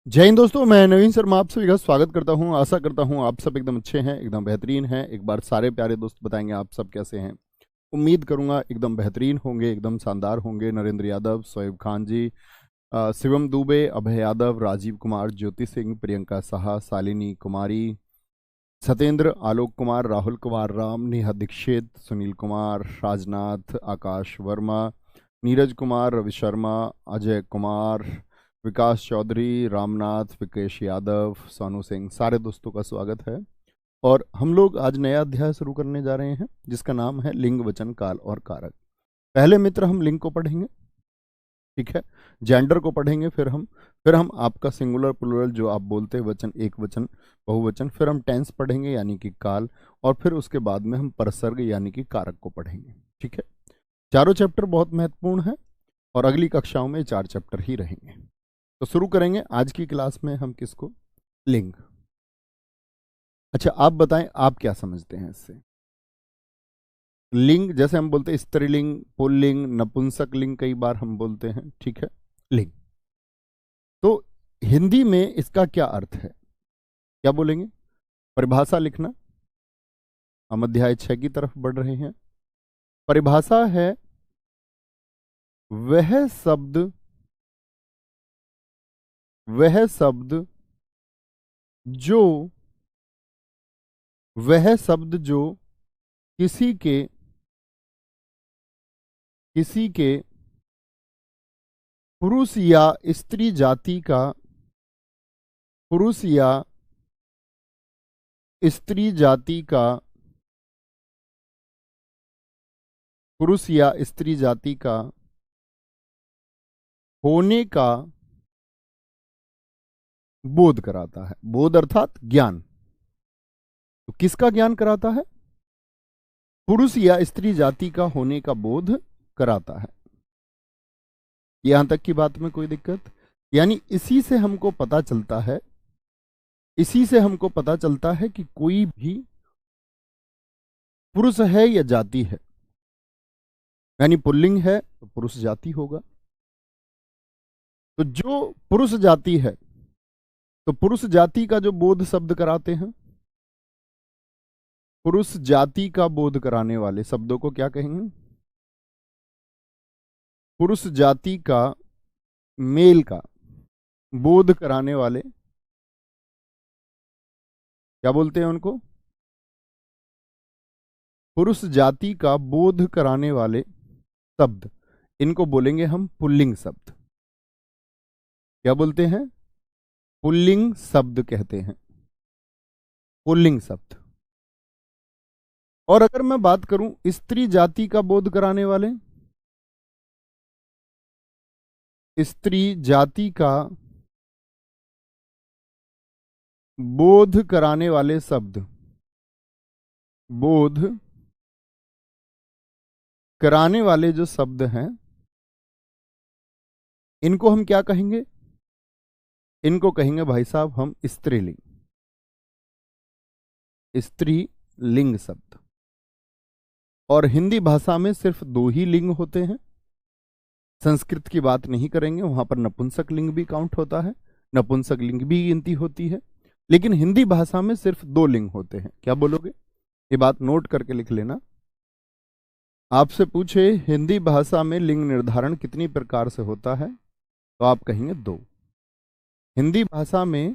जय हिंद दोस्तों, मैं नवीन शर्मा आप सभी का स्वागत करता हूं। आशा करता हूं आप सब एकदम अच्छे हैं, एकदम बेहतरीन हैं। एक बार सारे प्यारे दोस्त बताएंगे आप सब कैसे हैं। उम्मीद करूंगा एकदम बेहतरीन होंगे, एकदम शानदार होंगे। नरेंद्र यादव, शोएब खान जी, शिवम दुबे, अभय यादव, राजीव कुमार, ज्योति सिंह, प्रियंका साहा, शालिनी कुमारी, सत्येंद्र, आलोक कुमार, राहुल कुमार राम, नेहा दीक्षित, सुनील कुमार, राजनाथ, आकाश वर्मा, नीरज कुमार, रवि शर्मा, अजय कुमार, विकास चौधरी, रामनाथ, विकेश यादव, सोनू सिंह, सारे दोस्तों का स्वागत है। और हम लोग आज नया अध्याय शुरू करने जा रहे हैं जिसका नाम है लिंग, वचन, काल और कारक। पहले मित्र हम लिंग को पढ़ेंगे, ठीक है। जेंडर को पढ़ेंगे, फिर हम आपका सिंगुलर प्लूरल जो आप बोलते हैं, वचन, एक वचन, बहुवचन, फिर हम टेंस पढ़ेंगे यानी कि काल, और फिर उसके बाद में हम परसर्ग यानी कि कारक को पढ़ेंगे, ठीक है। चारों चैप्टर बहुत महत्वपूर्ण है और अगली कक्षाओं में 4 चैप्टर ही रहेंगे। तो शुरू करेंगे आज की क्लास में हम किसको? लिंग। अच्छा, आप बताएं, आप क्या समझते हैं इससे? लिंग जैसे हम बोलते हैं स्त्रीलिंग, पुल्लिंग, नपुंसक लिंग, कई बार हम बोलते हैं, ठीक है। लिंग, तो हिंदी में इसका क्या अर्थ है, क्या बोलेंगे? परिभाषा लिखना। हम अध्याय 6 की तरफ बढ़ रहे हैं। परिभाषा है वह शब्द वह शब्द जो वह शब्द जो किसी के पुरुष या स्त्री जाति का पुरुष या स्त्री जाति का पुरुष या स्त्री जाति का होने का बोध कराता है। बोध अर्थात ज्ञान। तो किसका ज्ञान कराता है? पुरुष या स्त्री जाति का होने का बोध कराता है। यहां तक की बात में कोई दिक्कत? यानी इसी से हमको पता चलता है कि कोई भी पुरुष है या जाति है। यानी पुल्लिंग है तो पुरुष जाति होगा। तो जो पुरुष जाति है, तो पुरुष जाति का जो बोध शब्द कराते हैं, पुरुष जाति का बोध कराने वाले शब्दों को क्या कहेंगे? पुरुष जाति का, मेल का बोध कराने वाले क्या बोलते हैं उनको? पुरुष जाति का बोध कराने वाले शब्द, इनको बोलेंगे हम पुल्लिंग शब्द। क्या बोलते हैं? पुल्लिंग शब्द कहते हैं, पुल्लिंग शब्द। और अगर मैं बात करूं स्त्री जाति का बोध कराने वाले, स्त्री जाति का बोध कराने वाले शब्द, बोध कराने वाले जो शब्द हैं, इनको हम क्या कहेंगे? इनको कहेंगे भाई साहब हम स्त्रीलिंग, स्त्रीलिंग शब्द। और हिंदी भाषा में सिर्फ 2 ही लिंग होते हैं। संस्कृत की बात नहीं करेंगे, वहां पर नपुंसक लिंग भी काउंट होता है, नपुंसक लिंग भी गिनती होती है। लेकिन हिंदी भाषा में सिर्फ 2 लिंग होते हैं। क्या बोलोगे? ये बात नोट करके लिख लेना। आपसे पूछे हिंदी भाषा में लिंग निर्धारण कितनी प्रकार से होता है, तो आप कहेंगे 2। हिंदी भाषा में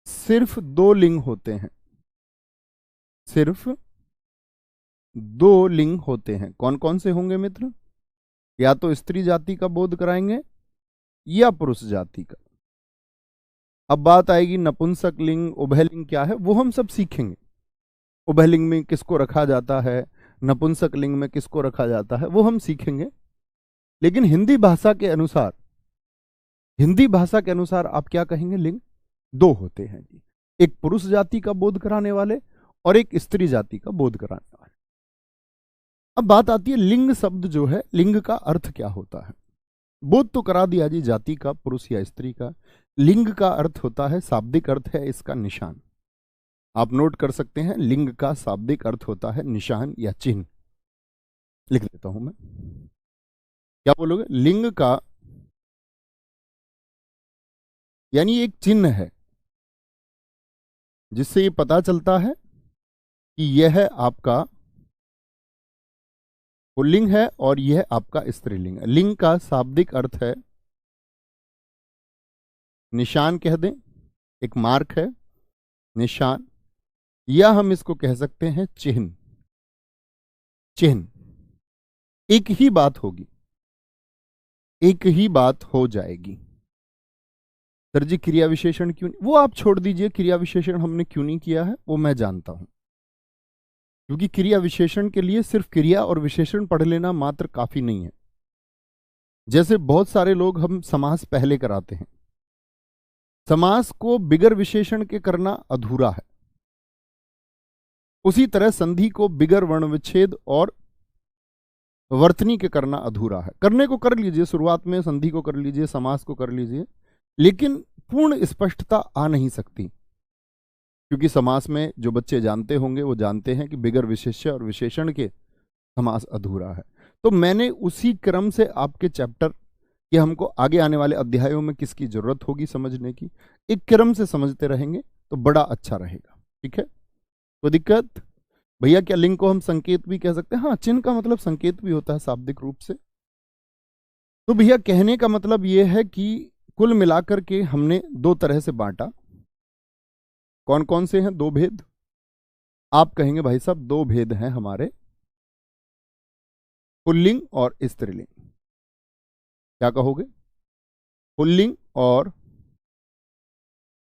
सिर्फ 2 लिंग होते हैं, सिर्फ 2 लिंग होते हैं। कौन कौन से होंगे मित्र? या तो स्त्री जाति का बोध कराएंगे या पुरुष जाति का। अब बात आएगी नपुंसक लिंग, उभयलिंग क्या है, वो हम सब सीखेंगे। उभयलिंग में किसको रखा जाता है, नपुंसक लिंग में किसको रखा जाता है, वो हम सीखेंगे। लेकिन हिंदी भाषा के अनुसार आप क्या कहेंगे? लिंग 2 होते हैं जी। एक पुरुष जाति का बोध कराने वाले और एक स्त्री जाति का बोध कराने वाले। अब बात आती है लिंग शब्द जो है, लिंग का अर्थ क्या होता है? बोध तो करा दिया जी, जाति का, पुरुष या स्त्री का। लिंग का अर्थ होता है, शाब्दिक अर्थ है इसका निशान। आप नोट कर सकते हैं, लिंग का शाब्दिक अर्थ होता है निशान या चिन्ह। लिख देता हूं मैं। क्या बोलोगे? लिंग का यानी एक चिन्ह है जिससे ये पता चलता है कि यह आपका पुल्लिंग है और यह आपका स्त्रीलिंग है। लिंग का शाब्दिक अर्थ है निशान, कह दें, एक मार्क है, निशान, या हम इसको कह सकते हैं चिन्ह। चिन्ह एक ही बात होगी, एक ही बात हो जाएगी। सर जी क्रिया विशेषण क्यों नहीं? वो आप छोड़ दीजिए, क्रिया विशेषण हमने क्यों नहीं किया है वो मैं जानता हूं, क्योंकि क्रिया विशेषण के लिए सिर्फ क्रिया और विशेषण पढ़ लेना मात्र काफी नहीं है। जैसे बहुत सारे लोग हम समास पहले कराते हैं, समास को बिगर विशेषण के करना अधूरा है। उसी तरह संधि को बिगर वर्ण विच्छेद और वर्तनी के करना अधूरा है। करने को कर लीजिए, शुरुआत में संधि को कर लीजिए, समास को कर लीजिए, लेकिन पूर्ण स्पष्टता आ नहीं सकती, क्योंकि समास में जो बच्चे जानते होंगे वो जानते हैं कि बिगर विशेष्य और विशेषण के समास अधूरा है। तो मैंने उसी क्रम से आपके चैप्टर कि हमको आगे आने वाले अध्यायों में किसकी जरूरत होगी समझने की, एक क्रम से समझते रहेंगे तो बड़ा अच्छा रहेगा। ठीक है, कोई दिक्कत? भैया क्या लिंग को हम संकेत भी कह सकते हैं? हाँ, चिन्ह का मतलब संकेत भी होता है शाब्दिक रूप से। तो भैया कहने का मतलब यह है कि कुल मिलाकर के हमने दो तरह से बांटा। कौन कौन से हैं दो भेद? आप कहेंगे भाई साहब दो भेद हैं हमारे, पुल्लिंग और स्त्रीलिंग। क्या कहोगे? पुल्लिंग और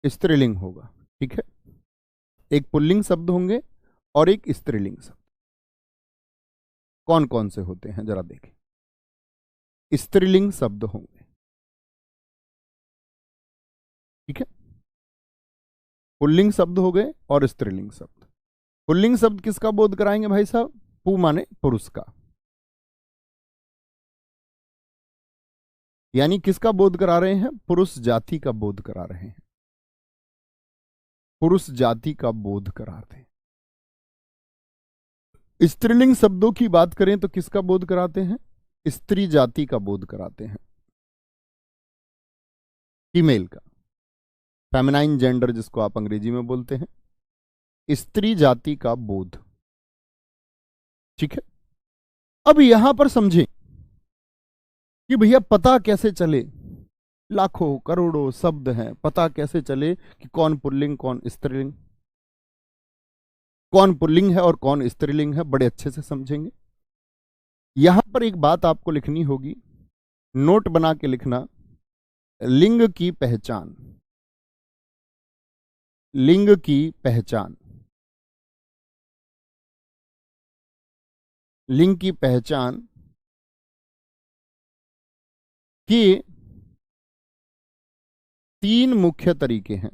स्त्रीलिंग होगा। ठीक है, एक पुल्लिंग शब्द होंगे और एक स्त्रीलिंग शब्द। कौन कौन से होते हैं जरा देखें। स्त्रीलिंग शब्द होंगे, ठीक है, पुल्लिंग शब्द हो गए और स्त्रीलिंग शब्द। पुल्लिंग शब्द किसका बोध कराएंगे भाई साहब? पु माने पुरुष का, यानी किसका बोध करा रहे हैं? पुरुष जाति का बोध करा रहे हैं, पुरुष जाति का बोध कराते हैं। स्त्रीलिंग शब्दों की बात करें तो किसका बोध कराते हैं? स्त्री जाति का बोध कराते हैं, फीमेल का, फेमिनाइन जेंडर जिसको आप अंग्रेजी में बोलते हैं, स्त्री जाति का बोध। ठीक है, अब यहां पर समझें कि भैया पता कैसे चले, लाखों करोड़ों शब्द हैं, पता कैसे चले कि कौन पुल्लिंग कौन स्त्रीलिंग, कौन पुल्लिंग है और कौन स्त्रीलिंग है? बड़े अच्छे से समझेंगे। यहां पर एक बात आपको लिखनी होगी, नोट बना के लिखना, लिंग की पहचान। लिंग की पहचान, लिंग की पहचान के तीन मुख्य तरीके हैं,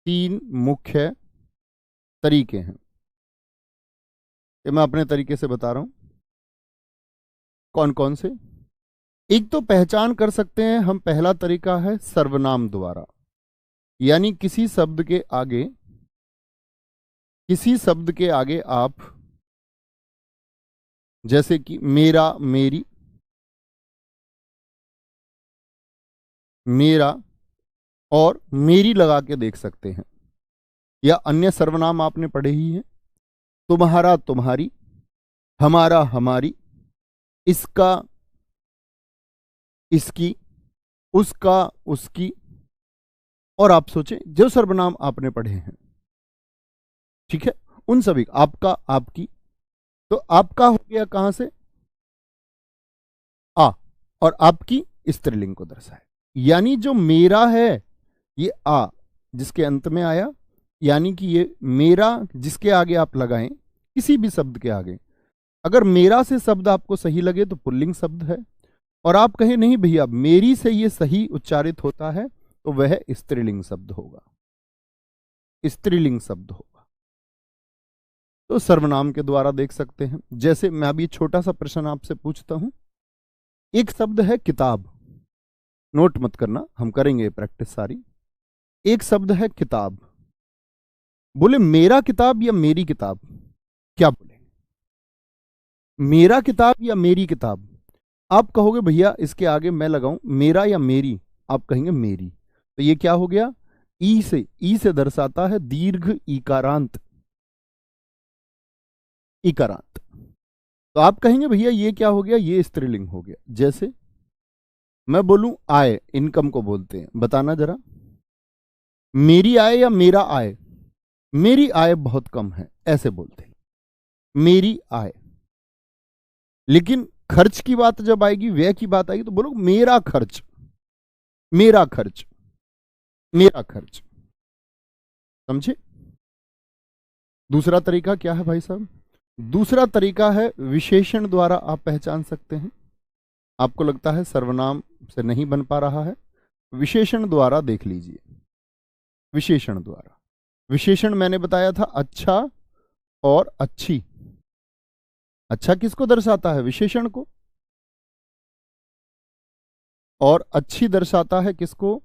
तीन मुख्य तरीके हैं। ये मैं अपने तरीके से बता रहा हूं। कौन कौन से? एक तो पहचान कर सकते हैं हम, पहला तरीका है सर्वनाम द्वारा, यानी किसी शब्द के आगे, किसी शब्द के आगे आप, जैसे कि मेरा, मेरी, मेरा और मेरी लगा के देख सकते हैं, या अन्य सर्वनाम आपने पढ़े ही हैं, तुम्हारा, तुम्हारी, हमारा, हमारी, इसका, इसकी, उसका, उसकी, और आप सोचें जो सर्वनाम आपने पढ़े हैं, ठीक है, उन सभी, आपका, आपकी, तो आपका हो गया कहां से? आ, और आपकी स्त्रीलिंग को दर्शाए, यानी जो मेरा है ये आ जिसके अंत में आया, यानी कि ये मेरा जिसके आगे आप लगाएं, किसी भी शब्द के आगे, अगर मेरा से शब्द आपको सही लगे तो पुल्लिंग शब्द है, और आप कहें नहीं भैया मेरी से ये सही उच्चारित होता है तो वह स्त्रीलिंग शब्द होगा, स्त्रीलिंग शब्द होगा। तो सर्वनाम के द्वारा देख सकते हैं। जैसे मैं अभी छोटा सा प्रश्न आपसे पूछता हूं, एक शब्द है किताब, नोट मत करना, हम करेंगे प्रैक्टिस सारी। एक शब्द है किताब, बोले मेरा किताब या मेरी किताब? क्या बोले? मेरा किताब या मेरी किताब? आप कहोगे भैया इसके आगे मैं लगाऊं मेरा या मेरी, आप कहेंगे मेरी। तो ये क्या हो गया, ई से दर्शाता है दीर्घ इकारांत, इकारांत। तो आप कहेंगे भैया ये क्या हो गया, ये स्त्रीलिंग हो गया। जैसे मैं बोलूं आय, इनकम को बोलते हैं, बताना जरा, मेरी आय या मेरा आय? मेरी आय बहुत कम है, ऐसे बोलते हैं, मेरी आय। लेकिन खर्च की बात जब आएगी, व्यय की बात आएगी, तो बोलो मेरा खर्च, मेरा खर्च, मेरा खर्च। समझे? दूसरा तरीका क्या है भाई साहब? दूसरा तरीका है विशेषण द्वारा आप पहचान सकते हैं। आपको लगता है सर्वनाम से नहीं बन पा रहा है, विशेषण द्वारा देख लीजिए। विशेषण द्वारा, विशेषण मैंने बताया था अच्छा और अच्छी। अच्छा किसको दर्शाता है? विशेषण को। और अच्छी दर्शाता है किसको?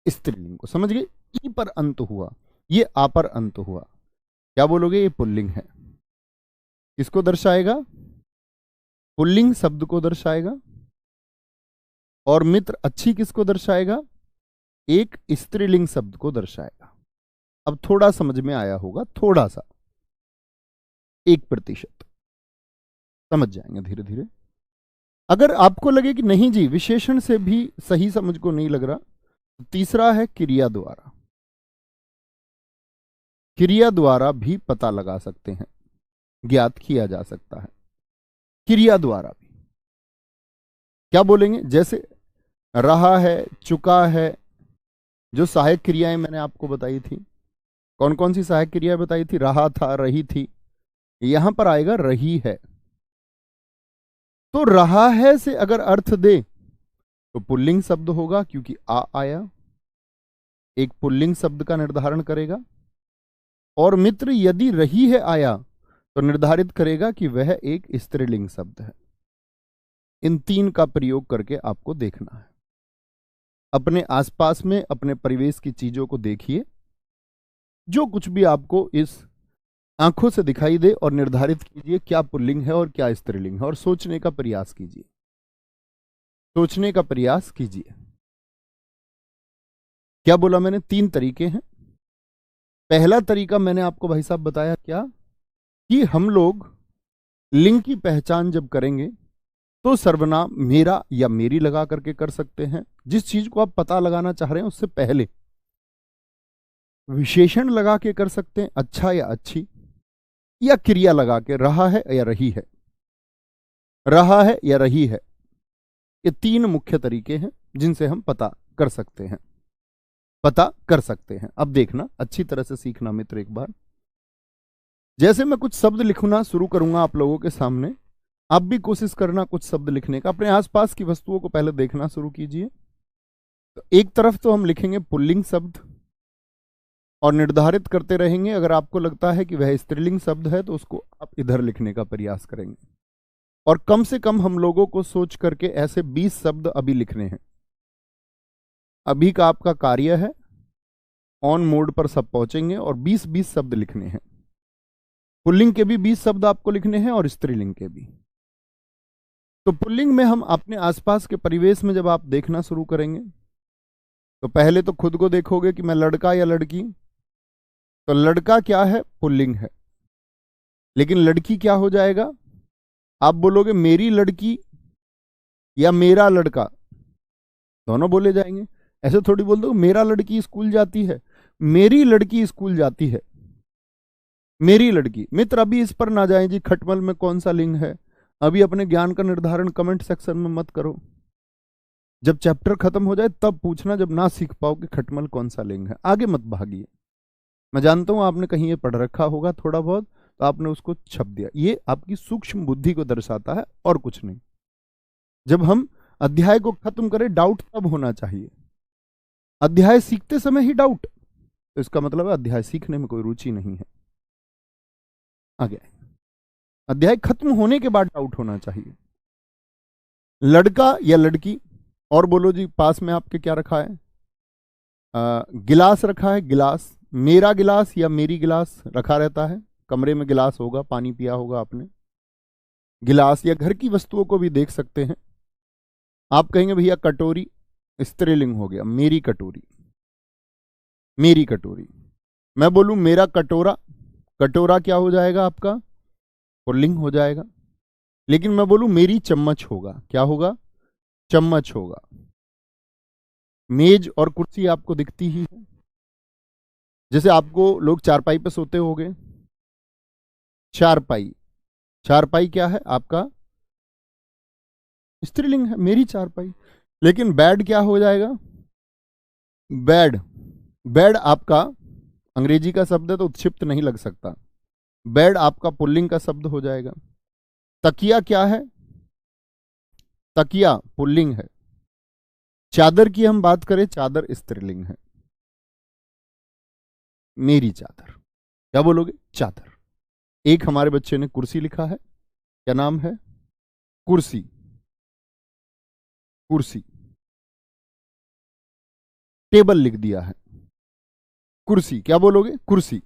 स्त्रीलिंग को। समझ गए? ई पर अंत हुआ, ये आ पर अंत हुआ, क्या बोलोगे? ये पुल्लिंग है। किसको दर्शाएगा? पुल्लिंग शब्द को दर्शाएगा। और मित्र अच्छी किसको दर्शाएगा? एक स्त्रीलिंग शब्द को दर्शाएगा। अब थोड़ा समझ में आया होगा, थोड़ा सा, 1%। समझ जाएंगे धीरे धीरे। अगर आपको लगे कि नहीं जी विशेषण से भी सही समझ को नहीं लग रहा, तो तीसरा है क्रिया द्वारा। क्रिया द्वारा भी पता लगा सकते हैं, ज्ञात किया जा सकता है क्रिया द्वारा भी। क्या बोलेंगे? जैसे रहा है, चुका है, जो सहायक क्रियाएं मैंने आपको बताई थी, कौन कौन सी सहायक क्रियाएं बताई थी? रहा था, रही थी, यहां पर आएगा रही है। तो रहा है से अगर अर्थ दे तो पुल्लिंग शब्द होगा, क्योंकि आ आया, एक पुल्लिंग शब्द का निर्धारण करेगा। और मित्र यदि रही है आया तो निर्धारित करेगा कि वह एक स्त्रीलिंग शब्द है। इन तीन का प्रयोग करके आपको देखना है। अपने आसपास में, अपने परिवेश की चीजों को देखिए, जो कुछ भी आपको इस आंखों से दिखाई दे, और निर्धारित कीजिए क्या पुल्लिंग है और क्या स्त्रीलिंग है, और सोचने का प्रयास कीजिए, सोचने का प्रयास कीजिए। क्या बोला मैंने? 3 तरीके हैं। पहला तरीका मैंने आपको भाई साहब बताया क्या, कि हम लोग लिंग की पहचान जब करेंगे तो सर्वनाम मेरा या मेरी लगा करके कर सकते हैं। जिस चीज को आप पता लगाना चाह रहे हैं उससे पहले विशेषण लगा के कर सकते हैं, अच्छा या अच्छी, या क्रिया लगा के रहा है या रही है, रहा है या रही है। ये 3 मुख्य तरीके हैं जिनसे हम पता कर सकते हैं, पता कर सकते हैं। अब देखना, अच्छी तरह से सीखना मित्र एक बार। जैसे मैं कुछ शब्द लिखना शुरू करूंगा आप लोगों के सामने, आप भी कोशिश करना कुछ शब्द लिखने का। अपने आसपास की वस्तुओं को पहले देखना शुरू कीजिए। तो एक तरफ तो हम लिखेंगे पुल्लिंग शब्द और निर्धारित करते रहेंगे। अगर आपको लगता है कि वह स्त्रीलिंग शब्द है तो उसको आप इधर लिखने का प्रयास करेंगे। और कम से कम हम लोगों को सोच करके ऐसे 20 शब्द अभी लिखने हैं। अभी का आपका कार्य है, ऑन मोड पर सब पहुंचेंगे और 20-20 शब्द लिखने हैं। पुल्लिंग के भी 20 शब्द आपको लिखने हैं और स्त्रीलिंग के भी। तो पुल्लिंग में हम अपने आसपास के परिवेश में जब आप देखना शुरू करेंगे तो पहले तो खुद को देखोगे कि मैं लड़का या लड़की। तो लड़का क्या है? पुल्लिंग है। लेकिन लड़की क्या हो जाएगा? आप बोलोगे मेरी लड़की या मेरा लड़का, दोनों बोले जाएंगे। ऐसे थोड़ी बोल दो मेरा लड़की स्कूल जाती है, मेरी लड़की स्कूल जाती है, मेरी लड़की। मित्र अभी इस पर ना जाएं जी खटमल में कौन सा लिंग है। अभी अपने ज्ञान का निर्धारण कमेंट सेक्शन में मत करो। जब चैप्टर खत्म हो जाए तब पूछना, जब ना सीख पाओ कि खटमल कौन सा लिंग है। आगे मत भागिए। मैं जानता हूं आपने कहीं ये पढ़ रखा होगा थोड़ा बहुत, तो आपने उसको छप दिया। ये आपकी सूक्ष्म बुद्धि को दर्शाता है और कुछ नहीं। जब हम अध्याय को खत्म करें डाउट तब होना चाहिए। अध्याय सीखते समय ही डाउट, तो इसका मतलब है अध्याय सीखने में कोई रुचि नहीं है। आगे अध्याय खत्म होने के बाद डाउट होना चाहिए। लड़का या लड़की, और बोलो जी पास में आपके क्या रखा है? गिलास रखा है, गिलास। मेरा गिलास या मेरी गिलास रखा रहता है। कमरे में गिलास होगा, पानी पिया होगा आपने। गिलास या घर की वस्तुओं को भी देख सकते हैं। आप कहेंगे भैया कटोरी स्त्रीलिंग हो गया, मेरी कटोरी, मेरी कटोरी। मैं बोलूं मेरा कटोरा, कटोरा क्या हो जाएगा आपका, पुल्लिंग हो जाएगा। लेकिन मैं बोलूं मेरी चम्मच होगा, क्या होगा, चम्मच होगा। मेज और कुर्सी आपको दिखती ही है, जैसे आपको लोग चारपाई पे सोते होंगे, चारपाई, चारपाई क्या है आपका, स्त्रीलिंग है, मेरी चारपाई। लेकिन बेड क्या हो जाएगा, बेड, बेड आपका अंग्रेजी का शब्द है तो उत्क्षिप्त नहीं लग सकता, बेड आपका पुल्लिंग का शब्द हो जाएगा। तकिया क्या है, तकिया पुल्लिंग है। चादर की हम बात करें, चादर स्त्रीलिंग है, मेरी चादर, क्या बोलोगे, चादर। एक हमारे बच्चे ने कुर्सी लिखा है, क्या नाम है, कुर्सी, कुर्सी। टेबल लिख दिया है, कुर्सी, क्या बोलोगे, कुर्सी।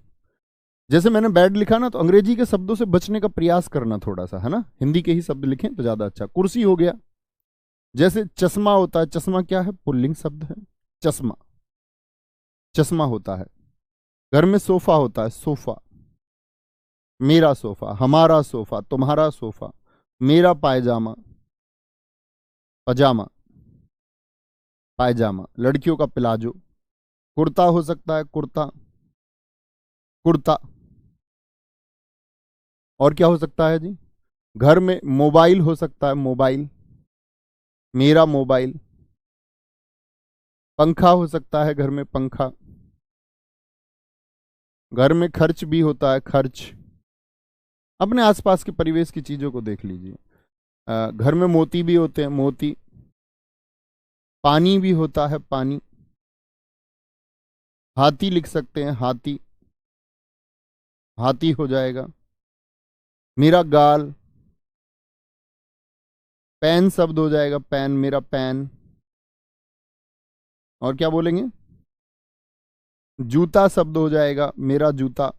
जैसे मैंने बेड लिखा ना, तो अंग्रेजी के शब्दों से बचने का प्रयास करना थोड़ा सा, है ना, हिंदी के ही शब्द लिखें तो ज्यादा अच्छा। कुर्सी हो गया। जैसे चश्मा होता है, चश्मा क्या है, पुल्लिंग शब्द है, चश्मा, चश्मा होता है। घर में सोफा होता है, सोफा, मेरा सोफा, हमारा सोफा, तुम्हारा सोफा, मेरा पायजामा, पजामा, पायजामा, लड़कियों का प्लाजो, कुर्ता हो सकता है, कुर्ता, कुर्ता। और क्या हो सकता है जी, घर में मोबाइल हो सकता है, मोबाइल, मेरा मोबाइल। पंखा हो सकता है घर में, पंखा। घर में खर्च भी होता है, खर्च। अपने आसपास के परिवेश की चीजों को देख लीजिए। घर में मोती भी होते हैं, मोती। पानी भी होता है, पानी। हाथी लिख सकते हैं, हाथी, हाथी हो जाएगा। मेरा गाल, पेन शब्द हो जाएगा, पेन, मेरा पेन। और क्या बोलेंगे, जूता शब्द हो जाएगा, मेरा जूता।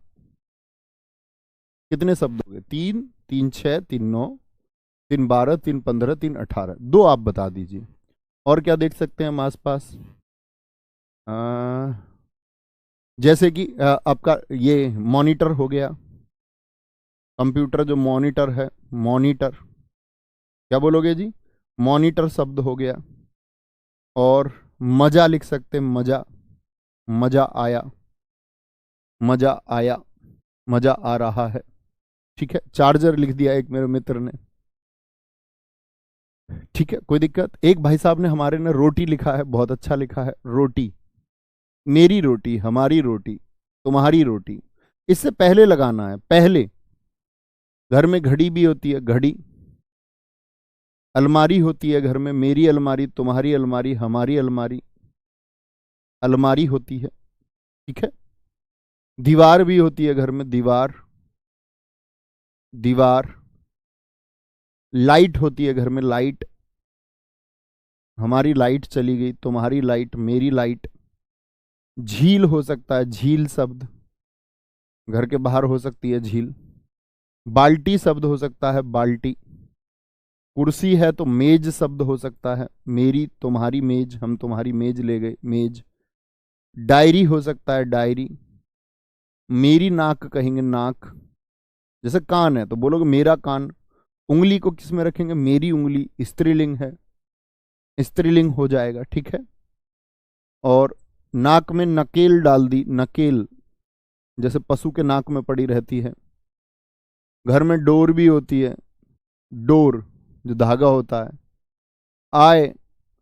कितने शब्द हो गए, तीन, तीन छः, तीन नौ, तीन 12, तीन 15, तीन 18, दो आप बता दीजिए। और क्या देख सकते हैं हम आसपास, जैसे कि आपका ये मॉनिटर हो गया, कंप्यूटर जो मॉनिटर है, मॉनिटर, क्या बोलोगे जी, मॉनिटर शब्द हो गया। और मजा लिख सकते हैं, मजा, मजा आया, मजा आया, मजा आ रहा है। ठीक है, चार्जर लिख दिया एक मेरे मित्र ने। ठीक है, कोई दिक्कत। एक भाई साहब ने हमारे ने रोटी लिखा है, बहुत अच्छा लिखा है, रोटी, मेरी रोटी, हमारी रोटी, तुम्हारी रोटी। इससे पहले लगाना है, पहले। घर में घड़ी भी होती है, घड़ी। अलमारी होती है घर में, मेरी अलमारी, तुम्हारी अलमारी, हमारी अलमारी, अलमारी होती है। ठीक है, दीवार भी होती है घर में, दीवार, दीवार। लाइट होती है घर में, लाइट, हमारी लाइट चली गई, तुम्हारी लाइट, मेरी लाइट। झील हो सकता है, झील शब्द, घर के बाहर हो सकती है झील। बाल्टी शब्द हो सकता है, बाल्टी। कुर्सी है तो मेज शब्द हो सकता है, मेरी तुम्हारी मेज, हम तुम्हारी मेज ले गए, मेज। डायरी हो सकता है, डायरी। मेरी नाक कहेंगे, नाक। जैसे कान है तो बोलोगे मेरा कान। उंगली को किस में रखेंगे, मेरी उंगली, स्त्रीलिंग है, स्त्रीलिंग हो जाएगा। ठीक है, और नाक में नकेल डाल दी, नकेल, जैसे पशु के नाक में पड़ी रहती है। घर में डोर भी होती है, डोर जो धागा होता है। आय,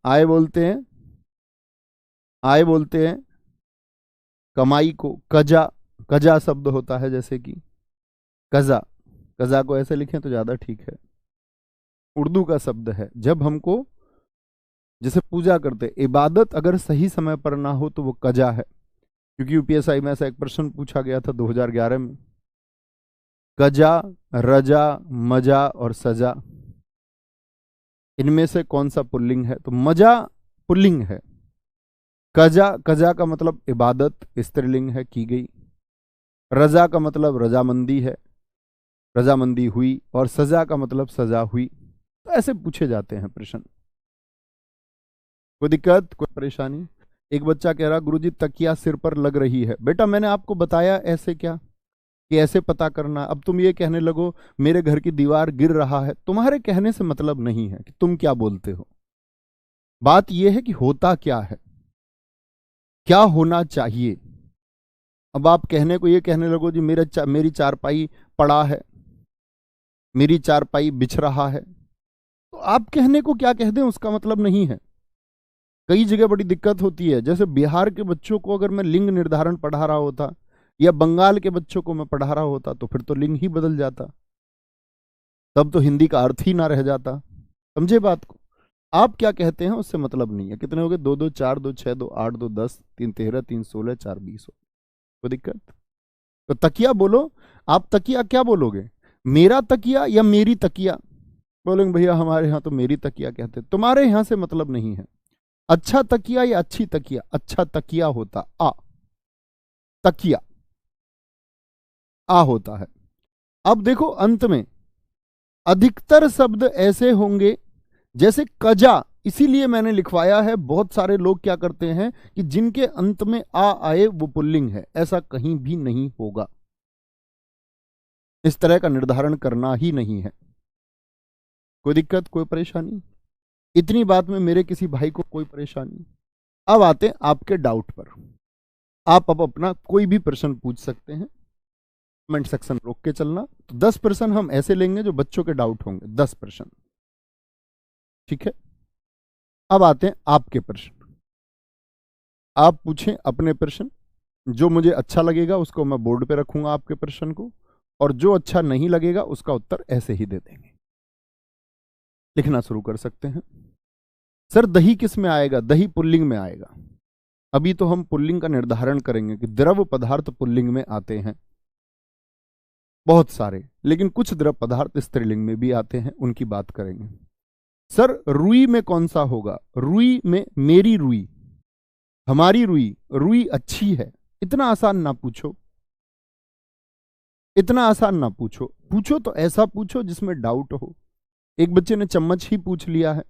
आय बोलते हैं, आय बोलते हैं कमाई को। कजा, कजा शब्द होता है, जैसे कि कजा, कजा को ऐसे लिखें तो ज्यादा ठीक है। उर्दू का शब्द है। जब हमको जैसे पूजा करते, इबादत अगर सही समय पर ना हो तो वो कजा है। क्योंकि यूपीएसआई में ऐसा एक प्रश्न पूछा गया था 2011 में, कजा, रजा, मजा और सजा, इनमें से कौन सा पुल्लिंग है, तो मजा पुल्लिंग है। कजा, कजा का मतलब इबादत, स्त्रीलिंग है, की गई। रजा का मतलब रजामंदी है, रजामंदी हुई। और सजा का मतलब सजा हुई। तो ऐसे पूछे जाते हैं प्रश्न। कोई दिक्कत, कोई परेशानी? एक बच्चा कह रहा गुरुजी तकिया सिर पर लग रही है। बेटा मैंने आपको बताया ऐसे क्या कि ऐसे पता करना। अब तुम ये कहने लगो मेरे घर की दीवार गिर रहा है। तुम्हारे कहने से मतलब नहीं है कि तुम क्या बोलते हो, बात यह है कि होता क्या है, क्या होना चाहिए। अब आप कहने को ये कहने लगो जी मेरी चारपाई पड़ा है, मेरी चारपाई बिछ रहा है, तो आप कहने को क्या कह दें उसका मतलब नहीं है। कई जगह बड़ी दिक्कत होती है। जैसे बिहार के बच्चों को अगर मैं लिंग निर्धारण पढ़ा रहा होता या बंगाल के बच्चों को मैं पढ़ा रहा होता तो फिर तो लिंग ही बदल जाता, तब तो हिंदी का अर्थ ही ना रह जाता। समझे बात को? आप क्या कहते हैं उससे मतलब नहीं है। कितने हो गए? 2 2 4 2 6 2 8 2 10 3 13 3 16 4 20 हो। कोई दिक्कत? तो तकिया बोलो। आप तकिया क्या बोलोगे? मेरा तकिया या मेरी तकिया? बोलेंगे भैया हमारे यहाँ तो मेरी तकिया कहते। तुम्हारे यहाँ से मतलब नहीं है। अच्छा तकिया या अच्छी तकिया? अच्छा तकिया होता आ, तकिया आ होता है। अब देखो अंत में अधिकतर शब्द ऐसे होंगे जैसे कजा, इसीलिए मैंने लिखवाया है। बहुत सारे लोग क्या करते हैं कि जिनके अंत में आ आए वो पुल्लिंग है, ऐसा कहीं भी नहीं होगा। इस तरह का निर्धारण करना ही नहीं है। कोई दिक्कत, कोई परेशानी? इतनी बात में मेरे किसी भाई को कोई परेशानी? अब आते हैं आपके डाउट पर। आप अब अपना कोई भी प्रश्न पूछ सकते हैं, कमेंट सेक्शन रोक के चलना। तो 10 प्रश्न हम ऐसे लेंगे जो बच्चों के डाउट होंगे, 10 प्रश्न, ठीक है? अब आते हैं आपके प्रश्न। आप पूछें अपने प्रश्न, जो मुझे अच्छा लगेगा उसको मैं बोर्ड पे रखूंगा आपके प्रश्न को, और जो अच्छा नहीं लगेगा उसका उत्तर ऐसे ही दे देंगे। लिखना शुरू कर सकते हैं। सर दही किस में आएगा? दही पुल्लिंग में आएगा। अभी तो हम पुल्लिंग का निर्धारण करेंगे कि द्रव पदार्थ पुल्लिंग में आते हैं बहुत सारे, लेकिन कुछ द्रव पदार्थ स्त्रीलिंग में भी आते हैं, उनकी बात करेंगे। सर रुई में कौन सा होगा? रुई में मेरी रुई, हमारी रुई, रुई अच्छी है। इतना आसान ना पूछो, इतना आसान ना पूछो। पूछो तो ऐसा पूछो जिसमें डाउट हो। एक बच्चे ने चम्मच ही पूछ लिया है।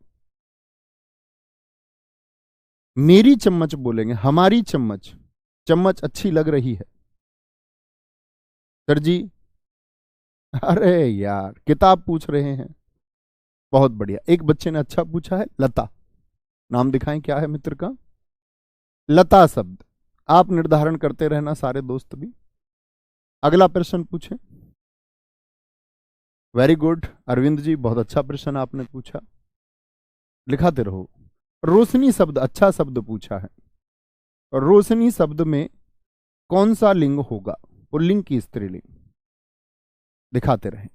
मेरी चम्मच बोलेंगे, हमारी चम्मच, चम्मच अच्छी लग रही है। सर जी अरे यार किताब पूछ रहे हैं, बहुत बढ़िया। एक बच्चे ने अच्छा पूछा है, लता। नाम दिखाएं क्या है मित्र का? लता शब्द। आप निर्धारण करते रहना सारे दोस्त भी। अगला प्रश्न पूछें। वेरी गुड अरविंद जी, बहुत अच्छा प्रश्न आपने पूछा, लिखाते रहो। रोशनी शब्द, अच्छा शब्द पूछा है। रोशनी शब्द में कौन सा लिंग होगा, पुल्लिंग की स्त्रीलिंग? दिखाते रहे।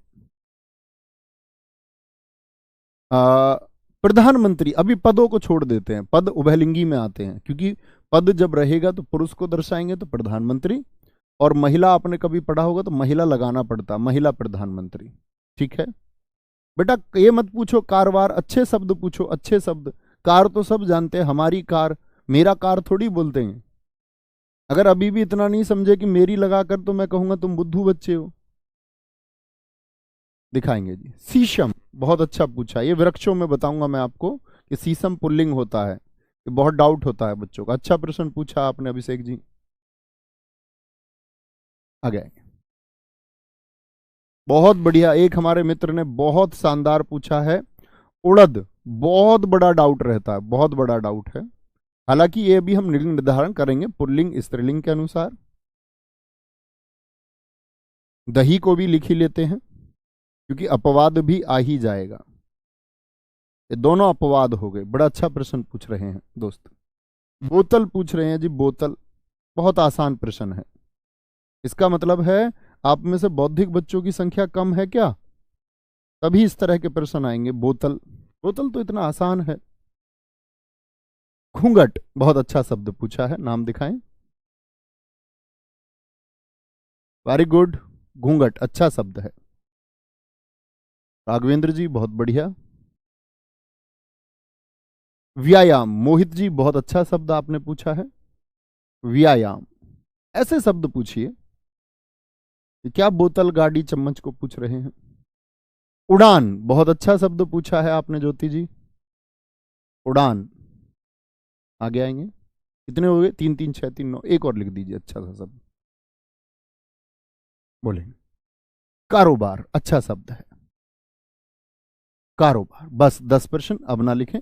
प्रधानमंत्री, अभी पदों को छोड़ देते हैं, पद उभयलिंगी में आते हैं, क्योंकि पद जब रहेगा तो पुरुष को दर्शाएंगे तो प्रधानमंत्री, और महिला आपने कभी पढ़ा होगा तो महिला लगाना पड़ता, महिला प्रधानमंत्री, ठीक है? बेटा ये मत पूछो कारवार, अच्छे शब्द पूछो, अच्छे शब्द। कार तो सब जानते हैं, हमारी कार, मेरा कार थोड़ी बोलते हैं। अगर अभी भी इतना नहीं समझे कि मेरी लगाकर, तो मैं कहूंगा तुम बुद्धू बच्चे हो। दिखाएंगे जी। शीशम, बहुत अच्छा पूछा। ये वृक्षों में बताऊंगा मैं आपको कि शीशम पुल्लिंग होता है। ये बहुत डाउट होता है बच्चों का। अच्छा प्रश्न पूछा आपने अभिषेक जी। आ गए, बहुत बढ़िया। एक हमारे मित्र ने बहुत शानदार पूछा है, उड़द। बहुत बड़ा डाउट रहता है, बहुत बड़ा डाउट है। हालांकि ये भी हम निर्धारण करेंगे पुल्लिंग स्त्रीलिंग के अनुसार। दही को भी लिख ही लेते हैं, क्योंकि अपवाद भी आ ही जाएगा। ये दोनों अपवाद हो गए। बड़ा अच्छा प्रश्न पूछ रहे हैं दोस्त। बोतल पूछ रहे हैं जी, बोतल। बहुत आसान प्रश्न है। इसका मतलब है आप में से बौद्धिक बच्चों की संख्या कम है क्या, तभी इस तरह के प्रश्न आएंगे। बोतल, बोतल तो इतना आसान है। घूंघट, बहुत अच्छा शब्द पूछा है, नाम दिखाएं। वेरी गुड, घूंघट अच्छा शब्द है। राघवेंद्र जी बहुत बढ़िया। व्यायाम, मोहित जी बहुत अच्छा शब्द आपने पूछा है, व्यायाम। ऐसे शब्द पूछिए। क्या बोतल, गाड़ी, चम्मच को पूछ रहे हैं? उड़ान, बहुत अच्छा शब्द पूछा है आपने ज्योति जी, उड़ान। आगे आएंगे। कितने हो गए? 3 3 6 3 9। एक और लिख दीजिए अच्छा सा शब्द। बोलेंगे कारोबार, अच्छा शब्द है कारोबार। बस 10%। अब ना लिखें।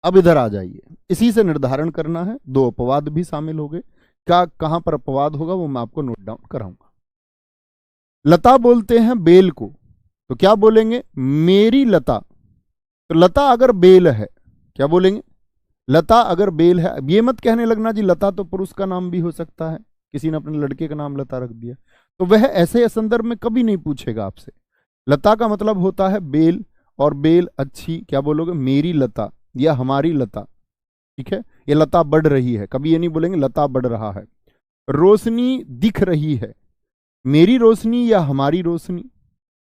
अब इधर आ जाइए, इसी से निर्धारण करना है। 2 अपवाद भी शामिल हो गए। क्या कहां पर अपवाद होगा वो मैं आपको नोट डाउन कराऊंगा। लता बोलते हैं बेल को, तो क्या बोलेंगे? मेरी लता। तो लता अगर बेल है, क्या बोलेंगे? लता अगर बेल है। अब ये मत कहने लगना जी लता तो पुरुष का नाम भी हो सकता है, किसी ने अपने लड़के का नाम लता रख दिया, तो वह ऐसे संदर्भ में कभी नहीं पूछेगा आपसे। लता का मतलब होता है बेल, और बेल अच्छी, क्या बोलोगे? मेरी लता या हमारी लता। ठीक है, ये लता बढ़ रही है, कभी ये नहीं बोलेंगे लता बढ़ रहा है। रोशनी दिख रही है, मेरी रोशनी या हमारी रोशनी,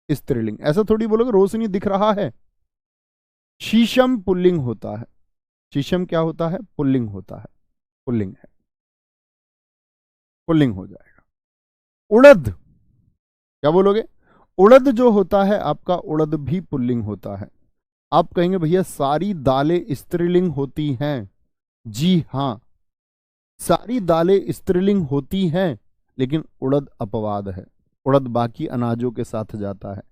स्त्रीलिंग। ऐसा थोड़ी बोलोगे रोशनी दिख रहा है। शीशम पुल्लिंग होता है। शीशम क्या होता है? पुल्लिंग होता है, पुल्लिंग है, पुल्लिंग हो जाएगा। उड़द, क्या बोलोगे? उड़द जो होता है आपका, उड़द भी पुल्लिंग होता है। आप कहेंगे भैया सारी दालें स्त्रीलिंग होती हैं। जी हां, सारी दालें स्त्रीलिंग होती हैं, लेकिन उड़द अपवाद है। उड़द बाकी अनाजों के साथ जाता है।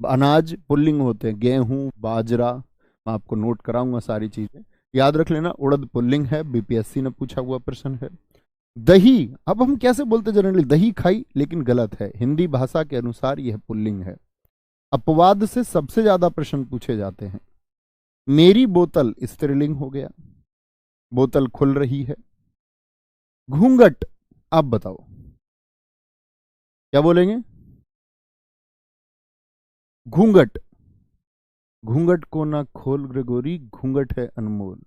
अनाज पुल्लिंग होते हैं, गेहूं, बाजरा, मैं आपको नोट कराऊंगा सारी चीजें, याद रख लेना। उड़द पुल्लिंग है, बीपीएससी ने पूछा हुआ प्रश्न है। दही, अब हम कैसे बोलते जनरली दही खाई, लेकिन गलत है, हिंदी भाषा के अनुसार यह पुल्लिंग है। अपवाद से सबसे ज्यादा प्रश्न पूछे जाते हैं। मेरी बोतल स्त्रीलिंग हो गया, बोतल खुल रही है। घूंघट, आप बताओ क्या बोलेंगे? घूंघट, घूंघट को ना खोल ग्रेगोरी, घूंघट है अनमोल।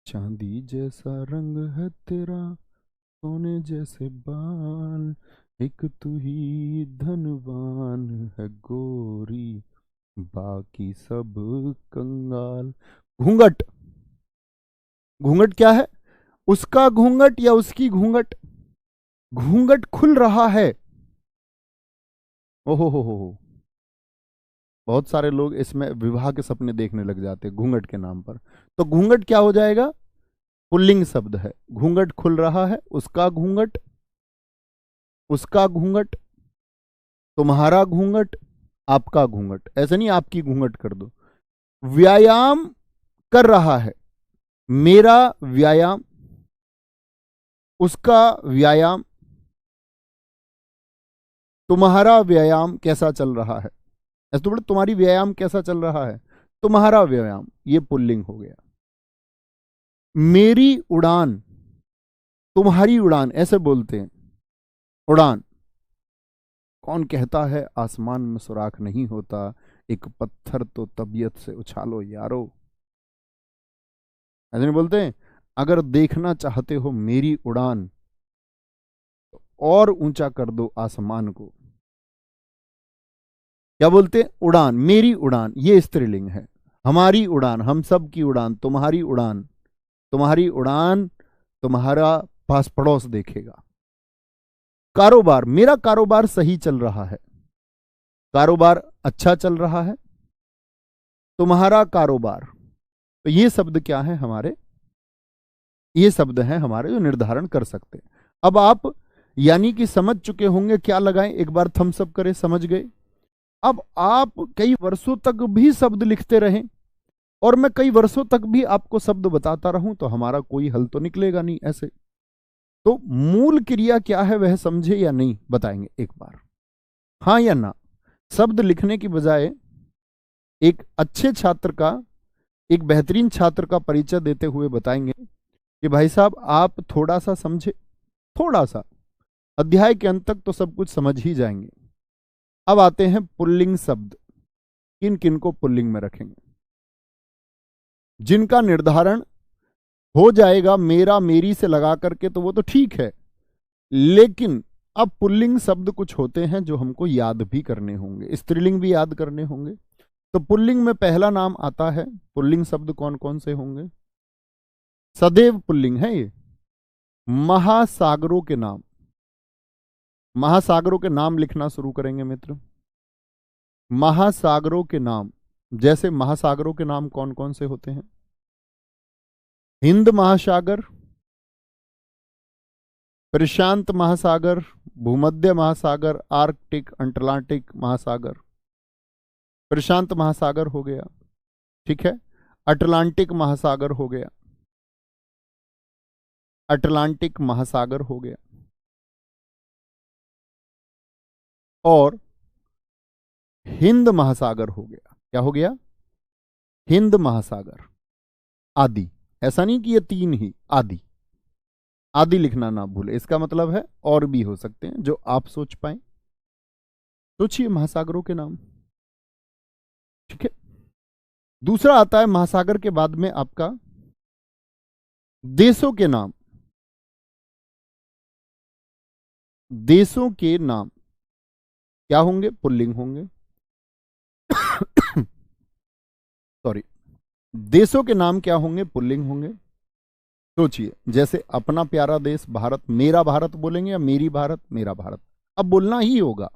चांदी जैसा रंग है तेरा, सोने जैसे बाल, एक तू ही धनवान है गोरी, बाकी सब कंगाल। घूंघट, घूंघट क्या है? उसका घूंघट या उसकी घूंघट? घूंघट खुल रहा है। ओहो हो, बहुत सारे लोग इसमें विवाह के सपने देखने लग जाते हैं घूंघट के नाम पर। तो घूंघट क्या हो जाएगा? पुल्लिंग शब्द है। घूंघट खुल रहा है, उसका घूंघट, उसका घूंघट, तुम्हारा घूंघट, आपका घूंघट। ऐसा नहीं आपकी घूंघट कर दो। व्यायाम कर रहा है, मेरा व्यायाम, उसका व्यायाम, तुम्हारा व्यायाम कैसा चल रहा है। ऐसा तो बोले तुम्हारी व्यायाम कैसा चल रहा है, तुम्हारा व्यायाम, ये पुल्लिंग हो गया। मेरी उड़ान, तुम्हारी उड़ान, ऐसे बोलते हैं उड़ान। कौन कहता है आसमान में सुराख नहीं होता, एक पत्थर तो तबीयत से उछालो यारो। ऐसे नहीं बोलते हैं? अगर देखना चाहते हो मेरी उड़ान, तो और ऊंचा कर दो आसमान को। क्या बोलते हैं? उड़ान, मेरी उड़ान, ये स्त्रीलिंग है। हमारी उड़ान, हम सब की उड़ान, तुम्हारी उड़ान, तुम्हारी उड़ान, तुम्हारा पास पड़ोस देखेगा। कारोबार, मेरा कारोबार सही चल रहा है, कारोबार अच्छा चल रहा है, तुम्हारा कारोबार। तो ये शब्द क्या है हमारे? ये शब्द हैं हमारे जो निर्धारण कर सकते हैं। अब आप यानी कि समझ चुके होंगे, क्या लगाएं, एक बार थम्स अप करें, समझ गए। अब आप कई वर्षों तक भी शब्द लिखते रहें और मैं कई वर्षों तक भी आपको शब्द बताता रहूं, तो हमारा कोई हल तो निकलेगा नहीं ऐसे। तो मूल क्रिया क्या है वह समझे या नहीं, बताएंगे एक बार, हाँ या ना। शब्द लिखने की बजाय एक अच्छे छात्र का, एक बेहतरीन छात्र का परिचय देते हुए बताएंगे कि भाई साहब आप थोड़ा सा समझे, थोड़ा सा, अध्याय के अंत तक तो सब कुछ समझ ही जाएंगे। अब आते हैं पुल्लिंग शब्द, किन किन को पुल्लिंग में रखेंगे। जिनका निर्धारण हो जाएगा मेरा मेरी से लगा करके तो वो तो ठीक है, लेकिन अब पुल्लिंग शब्द कुछ होते हैं जो हमको याद भी करने होंगे, स्त्रीलिंग भी याद करने होंगे। तो पुल्लिंग में पहला नाम आता है, पुल्लिंग शब्द कौन कौन से होंगे? सदैव पुल्लिंग है ये। महासागरों के नाम, महासागरों के नाम लिखना शुरू करेंगे मित्र। महासागरों के नाम, जैसे महासागरों के नाम कौन कौन से होते हैं? हिंद महासागर, प्रशांत महासागर, भूमध्य महासागर, आर्कटिक, अटलांटिक महासागर। प्रशांत महासागर हो गया, ठीक है। अटलांटिक महासागर हो गया, अटलांटिक महासागर हो गया, और हिंद महासागर हो गया। क्या हो गया? हिंद महासागर आदि। ऐसा नहीं कि ये तीन ही, आदि। आदि लिखना ना भूले, इसका मतलब है और भी हो सकते हैं जो आप सोच पाए। सोचिए महासागरों के नाम, ठीक है। दूसरा आता है महासागर के बाद में आपका देशों के नाम। देशों के नाम क्या होंगे? पुल्लिंग होंगे। सॉरी, देशों के नाम क्या होंगे? पुल्लिंग होंगे। सोचिए, जैसे अपना प्यारा देश भारत, मेरा भारत बोलेंगे या मेरी भारत? मेरा भारत। अब बोलना ही होगा।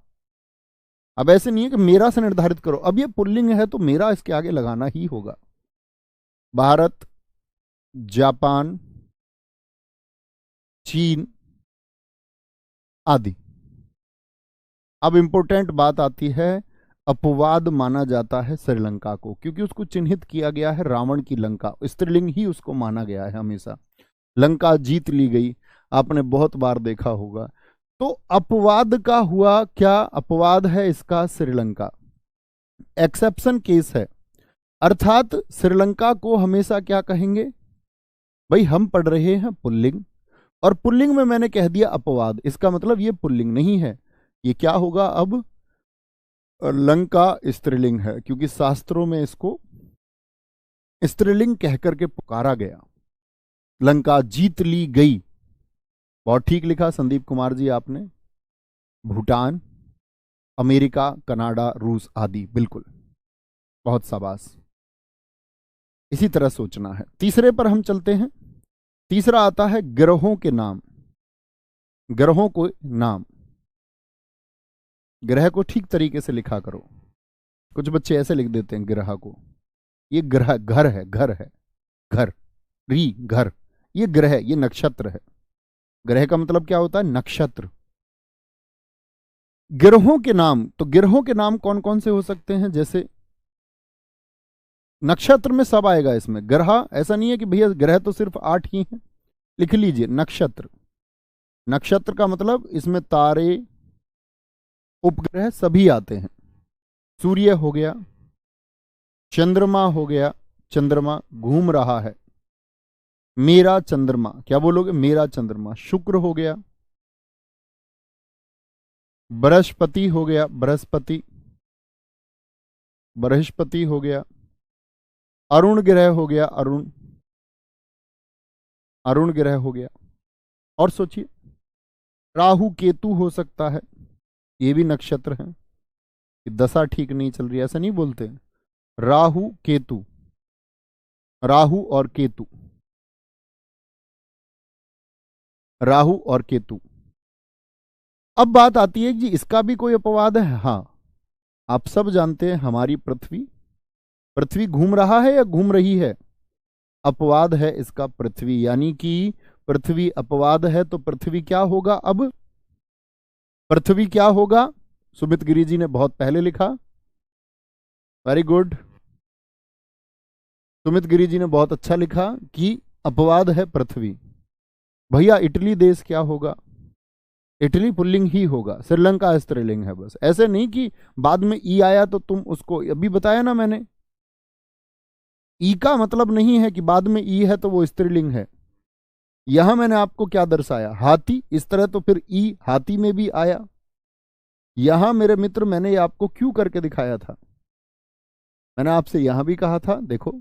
अब ऐसे नहीं है कि मेरा से निर्धारित करो, अब ये पुल्लिंग है तो मेरा इसके आगे लगाना ही होगा। भारत, जापान, चीन आदि। अब इंपॉर्टेंट बात आती है, अपवाद माना जाता है श्रीलंका को, क्योंकि उसको चिन्हित किया गया है रावण की लंका, स्त्रीलिंग ही उसको माना गया है हमेशा। लंका जीत ली गई, आपने बहुत बार देखा होगा। तो अपवाद का हुआ क्या? अपवाद है इसका श्रीलंका, एक्सेप्शन केस है। अर्थात श्रीलंका को हमेशा क्या कहेंगे? भाई हम पढ़ रहे हैं पुल्लिंग, और पुल्लिंग में मैंने कह दिया अपवाद, इसका मतलब ये पुल्लिंग नहीं है। ये क्या होगा? अब लंका स्त्रीलिंग है, क्योंकि शास्त्रों में इसको स्त्रीलिंग कहकर के पुकारा गया। लंका जीत ली गई, बहुत ठीक लिखा संदीप कुमार जी आपने। भूटान, अमेरिका, कनाडा, रूस आदि, बिल्कुल, बहुत शाबाश। इसी तरह सोचना है। तीसरे पर हम चलते हैं। तीसरा आता है ग्रहों के नाम। ग्रहों को नाम, ग्रह को ठीक तरीके से लिखा करो। कुछ बच्चे ऐसे लिख देते हैं ग्रह को, ये ग्रह घर है, घर है, घर, री घर, ये ग्रह, ये नक्षत्र है। ग्रह का मतलब क्या होता है? नक्षत्र। ग्रहों के नाम, तो ग्रहों के नाम कौन कौन से हो सकते हैं? जैसे नक्षत्र में सब आएगा इसमें, ग्रह ऐसा नहीं है कि भैया ग्रह तो सिर्फ 8 ही हैं। लिख लीजिए नक्षत्र। नक्षत्र का मतलब इसमें तारे, उपग्रह सभी आते हैं। सूर्य हो गया, चंद्रमा हो गया, चंद्रमा घूम रहा है, मेरा चंद्रमा, क्या बोलोगे? मेरा चंद्रमा। शुक्र हो गया, बृहस्पति हो गया, बृहस्पति, बृहस्पति हो गया, अरुण ग्रह हो गया, अरुण, अरुण ग्रह हो गया। और सोचिए, राहु केतु हो सकता है, ये भी नक्षत्र हैं। दशा ठीक नहीं चल रही, ऐसा नहीं बोलते। राहु केतु, राहु और केतु, राहु और केतु। अब बात आती है कि इसका भी कोई अपवाद है? हाँ, आप सब जानते हैं हमारी पृथ्वी, पृथ्वी घूम रहा है या घूम रही है? अपवाद है इसका पृथ्वी, यानी कि पृथ्वी अपवाद है, तो पृथ्वी क्या होगा? अब पृथ्वी क्या होगा? सुमित गिरी जी ने बहुत पहले लिखा, वेरी गुड। सुमित गिरी जी ने बहुत अच्छा लिखा कि अपवाद है पृथ्वी। भैया इटली देश क्या होगा? इटली पुल्लिंग ही होगा, श्रीलंका स्त्रीलिंग है। बस ऐसे नहीं कि बाद में ई आया तो तुम उसको, अभी बताया ना मैंने, ई का मतलब नहीं है कि बाद में ई है तो वो स्त्रीलिंग है। यहां मैंने आपको क्या दर्शाया? हाथी, इस तरह तो फिर ई हाथी में भी आया। यहां मेरे मित्र मैंने ये आपको क्यों करके दिखाया था? मैंने आपसे यहां भी कहा था, देखो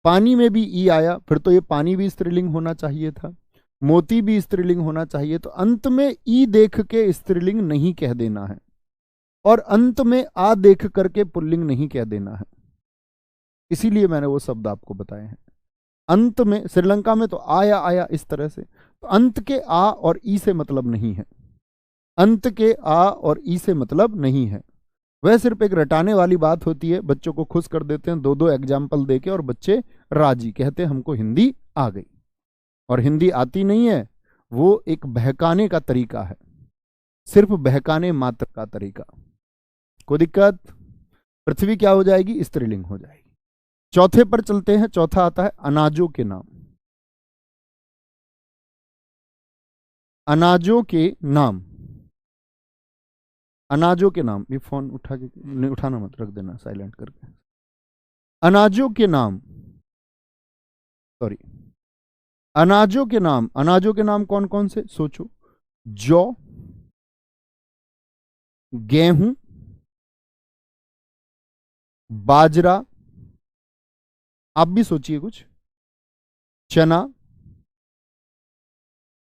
पानी में भी ई आया, फिर तो ये पानी भी स्त्रीलिंग होना चाहिए था, मोती भी स्त्रीलिंग होना चाहिए। तो अंत में ई देख के स्त्रीलिंग नहीं कह देना है, और अंत में आ देख करके पुल्लिंग नहीं कह देना है। इसीलिए मैंने वो शब्द आपको बताए हैं। अंत में, श्रीलंका में तो आया आया इस तरह से, तो अंत के आ और ई से मतलब नहीं है, अंत के आ और ई से मतलब नहीं है। वह सिर्फ एक रटाने वाली बात होती है, बच्चों को खुश कर देते हैं 2-2 एग्जाम्पल देके, और बच्चे राजी, कहते हमको हिंदी आ गई। और हिंदी आती नहीं है, वो एक बहकाने का तरीका है, सिर्फ बहकाने मात्र का तरीका। कोई दिक्कत? पृथ्वी क्या हो जाएगी? स्त्रीलिंग हो जाएगी। चौथे पर चलते हैं। चौथा आता है अनाजों के नाम। अनाजों के नाम, अनाजों के नाम। ये फोन उठा के नहीं, उठाना मत, रख देना साइलेंट करके। अनाजों के नाम, सॉरी, अनाजों के नाम। अनाजों के नाम कौन कौन से? सोचो। जौ, गेहूं, बाजरा, आप भी सोचिए कुछ, चना।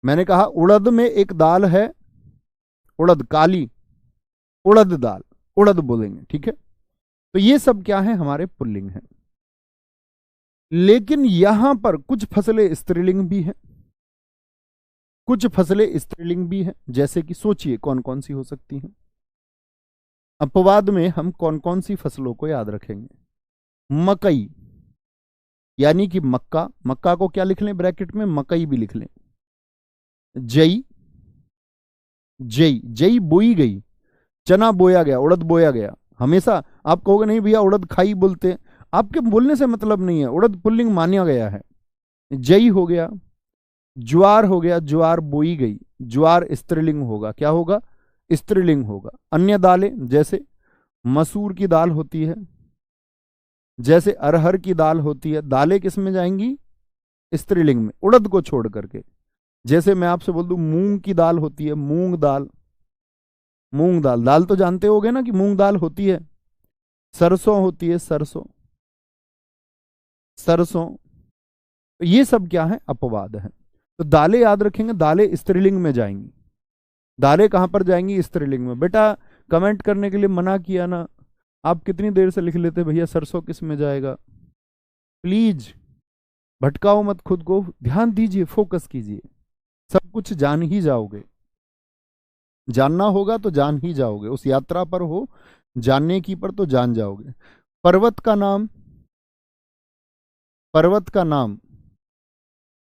मैंने कहा उड़द में एक दाल है, उड़द, काली उड़द दाल, उड़द बोलेंगे, ठीक है। तो ये सब क्या है? हमारे पुल्लिंग है। लेकिन यहां पर कुछ फसलें स्त्रीलिंग भी हैं, कुछ फसलें स्त्रीलिंग भी हैं। जैसे कि सोचिए कौन कौन सी हो सकती हैं। अपवाद में हम कौन कौन सी फसलों को याद रखेंगे? मकई, यानी कि मक्का। मक्का को क्या लिख लें ब्रैकेट में? मकई भी लिख लें। जई, जई, जई बोई गई, चना बोया गया, उड़द बोया गया। हमेशा आप कहोगे नहीं भैया उड़द खाई बोलते हैं, आपके बोलने से मतलब नहीं है, उड़द पुल्लिंग माना गया है। जई हो गया, ज्वार हो गया, ज्वार बोई गई, ज्वार स्त्रीलिंग होगा, क्या होगा? स्त्रीलिंग होगा। अन्य दालें जैसे मसूर की दाल होती है, जैसे अरहर की दाल होती है, दालें किस में जाएंगी? स्त्रीलिंग में, उड़द को छोड़ करके। जैसे मैं आपसे बोल दूं मूंग की दाल होती है, मूंग दाल, मूंग दाल, दाल तो जानते होगे ना कि मूंग दाल होती है। सरसों होती है, सरसों, सरसों। तो ये सब क्या है? अपवाद है। तो दालें याद रखेंगे, दालें स्त्रीलिंग में जाएंगी। दालें कहां पर जाएंगी? स्त्रीलिंग में। बेटा कमेंट करने के लिए मना किया ना, आप कितनी देर से लिख लेते भैया सरसों किस में जाएगा। प्लीज भटकाओ मत खुद को, ध्यान दीजिए, फोकस कीजिए, सब कुछ जान ही जाओगे। जानना होगा तो जान ही जाओगे, उस यात्रा पर हो, जानने की पर तो जान जाओगे। पर्वत का नाम, पर्वत का नाम।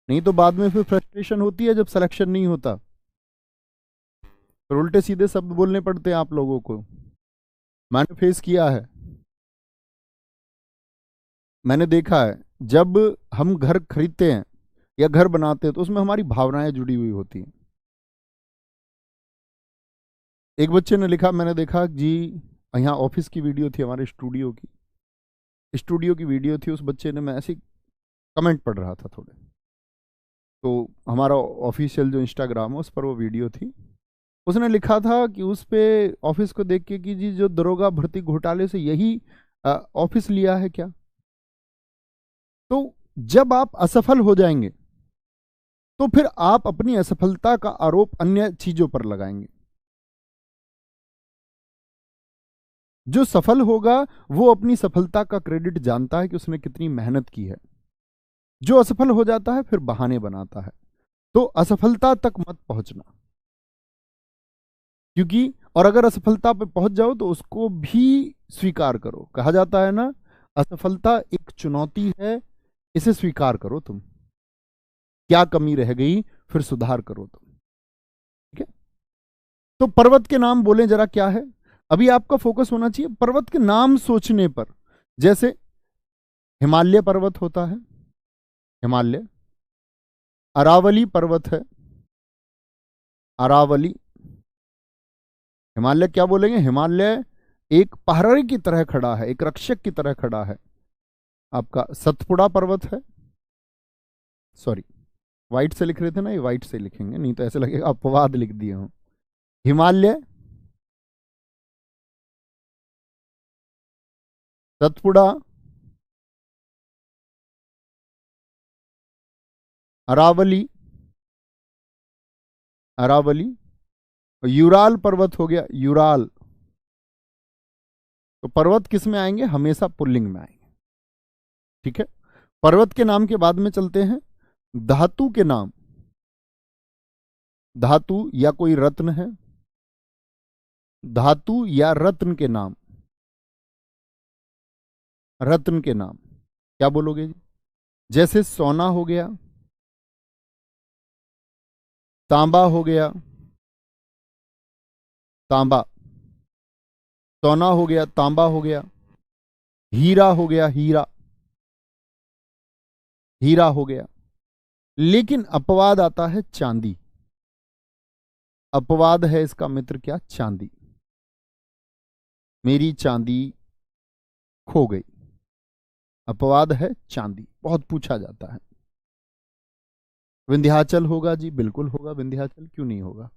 नहीं तो बाद में फिर फ्रस्ट्रेशन होती है जब सिलेक्शन नहीं होता, फिर उल्टे सीधे शब्द बोलने पड़ते हैं आप लोगों को। मैंने फेस किया है, मैंने देखा है। जब हम घर खरीदते हैं या घर बनाते हैं तो उसमें हमारी भावनाएं जुड़ी हुई होती हैं। एक बच्चे ने लिखा, मैंने देखा जी, यहाँ ऑफिस की वीडियो थी, हमारे स्टूडियो की, स्टूडियो की वीडियो थी। उस बच्चे ने, मैं ऐसे कमेंट पढ़ रहा था थोड़े, तो हमारा ऑफिशियल जो इंस्टाग्राम है उस पर वो वीडियो थी। उसने लिखा था कि उस पे ऑफिस को देख के कि जी जो दरोगा भर्ती घोटाले से यही ऑफिस लिया है क्या? तो जब आप असफल हो जाएंगे तो फिर आप अपनी असफलता का आरोप अन्य चीजों पर लगाएंगे। जो सफल होगा वो अपनी सफलता का क्रेडिट जानता है कि उसने कितनी मेहनत की है। जो असफल हो जाता है फिर बहाने बनाता है। तो असफलता तक मत पहुंचना, क्योंकि और अगर असफलता पे पहुंच जाओ तो उसको भी स्वीकार करो। कहा जाता है ना, असफलता एक चुनौती है, इसे स्वीकार करो तुम, क्या कमी रह गई फिर सुधार करो तुम, ठीक है। तो पर्वत के नाम बोलें जरा, क्या है? अभी आपका फोकस होना चाहिए पर्वत के नाम सोचने पर। जैसे हिमालय पर्वत होता है, हिमालय। अरावली पर्वत है, अरावली। हिमालय क्या बोलेंगे? हिमालय एक पहरे की तरह खड़ा है, एक रक्षक की तरह खड़ा है। आपका सतपुड़ा पर्वत है, सॉरी व्हाइट से लिख रहे थे ना, ये व्हाइट से लिखेंगे नहीं तो ऐसे लगेगा अपवाद लिख दिए हूं। हिमालय, सतपुड़ा, अरावली, अरावली। यूराल पर्वत हो गया, यूराल। तो पर्वत किस में आएंगे? हमेशा पुल्लिंग में आएंगे, ठीक है। पर्वत के नाम के बाद में चलते हैं धातु के नाम। धातु या कोई रत्न है, धातु या रत्न के नाम। रत्न के नाम क्या बोलोगे जी? जैसे सोना हो गया, तांबा हो गया, तांबा, सोना हो गया, तांबा हो गया, हीरा हो गया, हीरा, हीरा हो गया। लेकिन अपवाद आता है चांदी। अपवाद है इसका मित्र क्या? चांदी। मेरी चांदी खो गई। अपवाद है चांदी, बहुत पूछा जाता है। विंध्याचल होगा जी, बिल्कुल होगा विंध्याचल, क्यों नहीं होगा।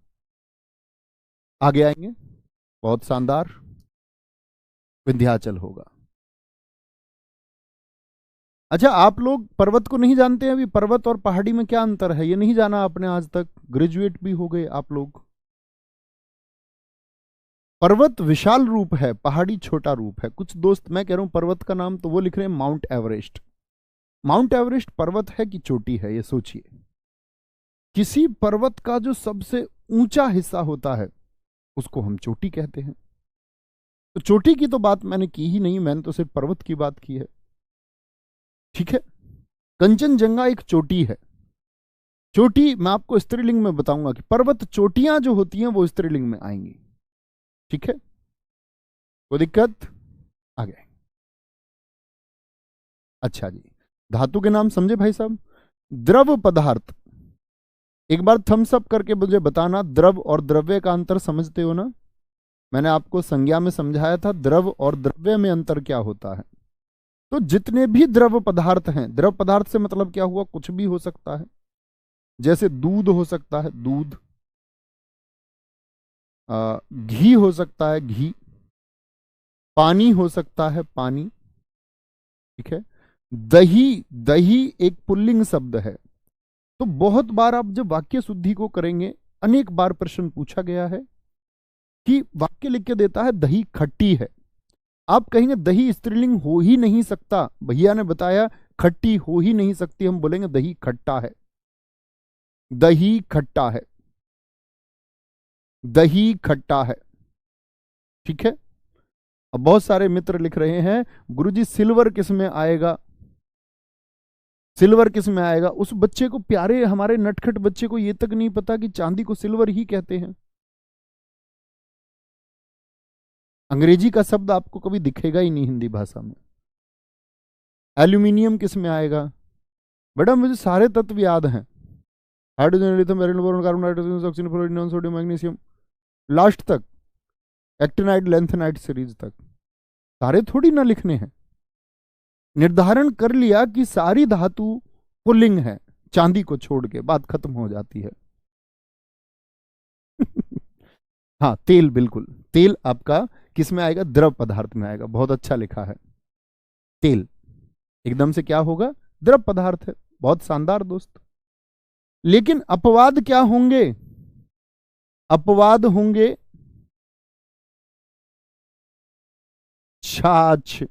आगे आएंगे, बहुत शानदार, विंध्याचल होगा। अच्छा, आप लोग पर्वत को नहीं जानते हैं? अभी पर्वत और पहाड़ी में क्या अंतर है, ये नहीं जाना आपने आज तक? ग्रेजुएट भी हो गए आप लोग। पर्वत विशाल रूप है, पहाड़ी छोटा रूप है। कुछ दोस्त, मैं कह रहा हूं पर्वत का नाम, तो वो लिख रहे हैं माउंट एवरेस्ट। माउंट एवरेस्ट पर्वत है कि चोटी है, ये सोचिए। किसी पर्वत का जो सबसे ऊंचा हिस्सा होता है उसको हम चोटी कहते हैं। तो चोटी की तो बात मैंने की ही नहीं, मैंने तो सिर्फ पर्वत की बात की है। ठीक है, कंचनजंगा एक चोटी है। चोटी मैं आपको स्त्रीलिंग में बताऊंगा कि पर्वत चोटियां जो होती हैं वो स्त्रीलिंग में आएंगी। ठीक है, कोई दिक्कत? आगे। अच्छा जी, धातु के नाम समझे भाई साहब। द्रव पदार्थ, एक बार थम्स अप करके मुझे बताना, द्रव और द्रव्य का अंतर समझते हो ना? मैंने आपको संज्ञा में समझाया था द्रव और द्रव्य में अंतर क्या होता है। तो जितने भी द्रव पदार्थ हैं, द्रव पदार्थ से मतलब क्या हुआ, कुछ भी हो सकता है। जैसे दूध हो सकता है, दूध, घी हो सकता है, घी, पानी हो सकता है, पानी। ठीक है, दही, दही एक पुल्लिंग शब्द है। तो बहुत बार आप जब वाक्य शुद्धि को करेंगे, अनेक बार प्रश्न पूछा गया है कि वाक्य लिख के देता है दही खट्टी है, आप कहेंगे दही स्त्रीलिंग हो ही नहीं सकता, भैया ने बताया खट्टी हो ही नहीं सकती, हम बोलेंगे दही खट्टा है, दही खट्टा है, दही खट्टा है। ठीक है, अब बहुत सारे मित्र लिख रहे हैं गुरुजी सिल्वर किस में आएगा, सिल्वर किस में आएगा। उस बच्चे को, प्यारे हमारे नटखट बच्चे को ये तक नहीं पता कि चांदी को सिल्वर ही कहते हैं। अंग्रेजी का शब्द आपको कभी दिखेगा ही नहीं हिंदी भाषा में। एल्यूमिनियम किस में आएगा? बेटा मुझे सारे तत्व याद हैं, hydrogen, lithium, beryllium, boron, carbon dioxide, oxygen, fluorine, non sodium, magnesium, last तक, एक्टिनाइट, लेंथेनाइट सीरीज तक। सारे थोड़ी ना लिखने हैं। निर्धारण कर लिया कि सारी धातु पुल्लिंग है, चांदी को छोड़ के, बात खत्म हो जाती है। हाँ, तेल, बिल्कुल तेल आपका किस में आएगा? द्रव पदार्थ में आएगा, बहुत अच्छा लिखा है। तेल एकदम से क्या होगा? द्रव पदार्थ है, बहुत शानदार दोस्त। लेकिन अपवाद क्या होंगे? अपवाद होंगे छाछ,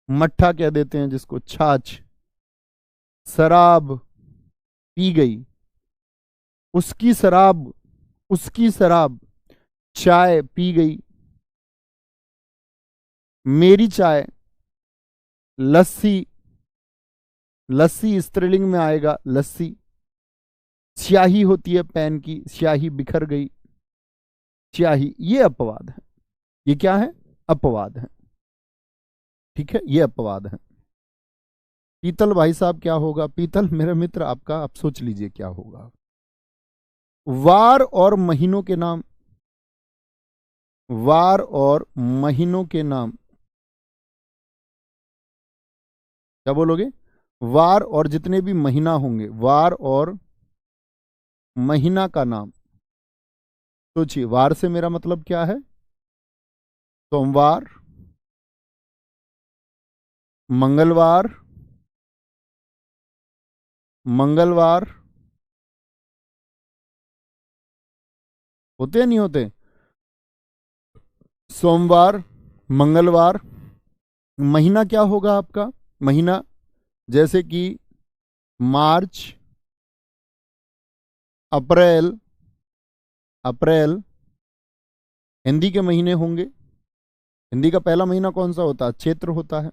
मट्ठा कह देते हैं जिसको, छाछ, शराब पी गई, उसकी शराब, उसकी शराब, चाय पी गई, मेरी चाय, लस्सी, लस्सी स्त्रीलिंग में आएगा, लस्सी। स्याही होती है पेन की, स्याही बिखर गई, स्याही। ये अपवाद है, ये क्या है? अपवाद है। ठीक है, ये अपवाद है। पीतल भाई साहब क्या होगा? पीतल मेरे मित्र आपका, आप सोच लीजिए क्या होगा। वार और महीनों के नाम, वार और महीनों के नाम, क्या बोलोगे? वार और जितने भी महीना होंगे, वार और महीना का नाम। सोचिए, वार से मेरा मतलब क्या है? सोमवार, मंगलवार, मंगलवार, होते हैं नहीं होते? सोमवार, मंगलवार। महीना क्या होगा आपका? महीना जैसे कि मार्च, अप्रैल, अप्रैल हिंदी के महीने होंगे। हिंदी का पहला महीना कौन सा होता है? चैत्र होता है,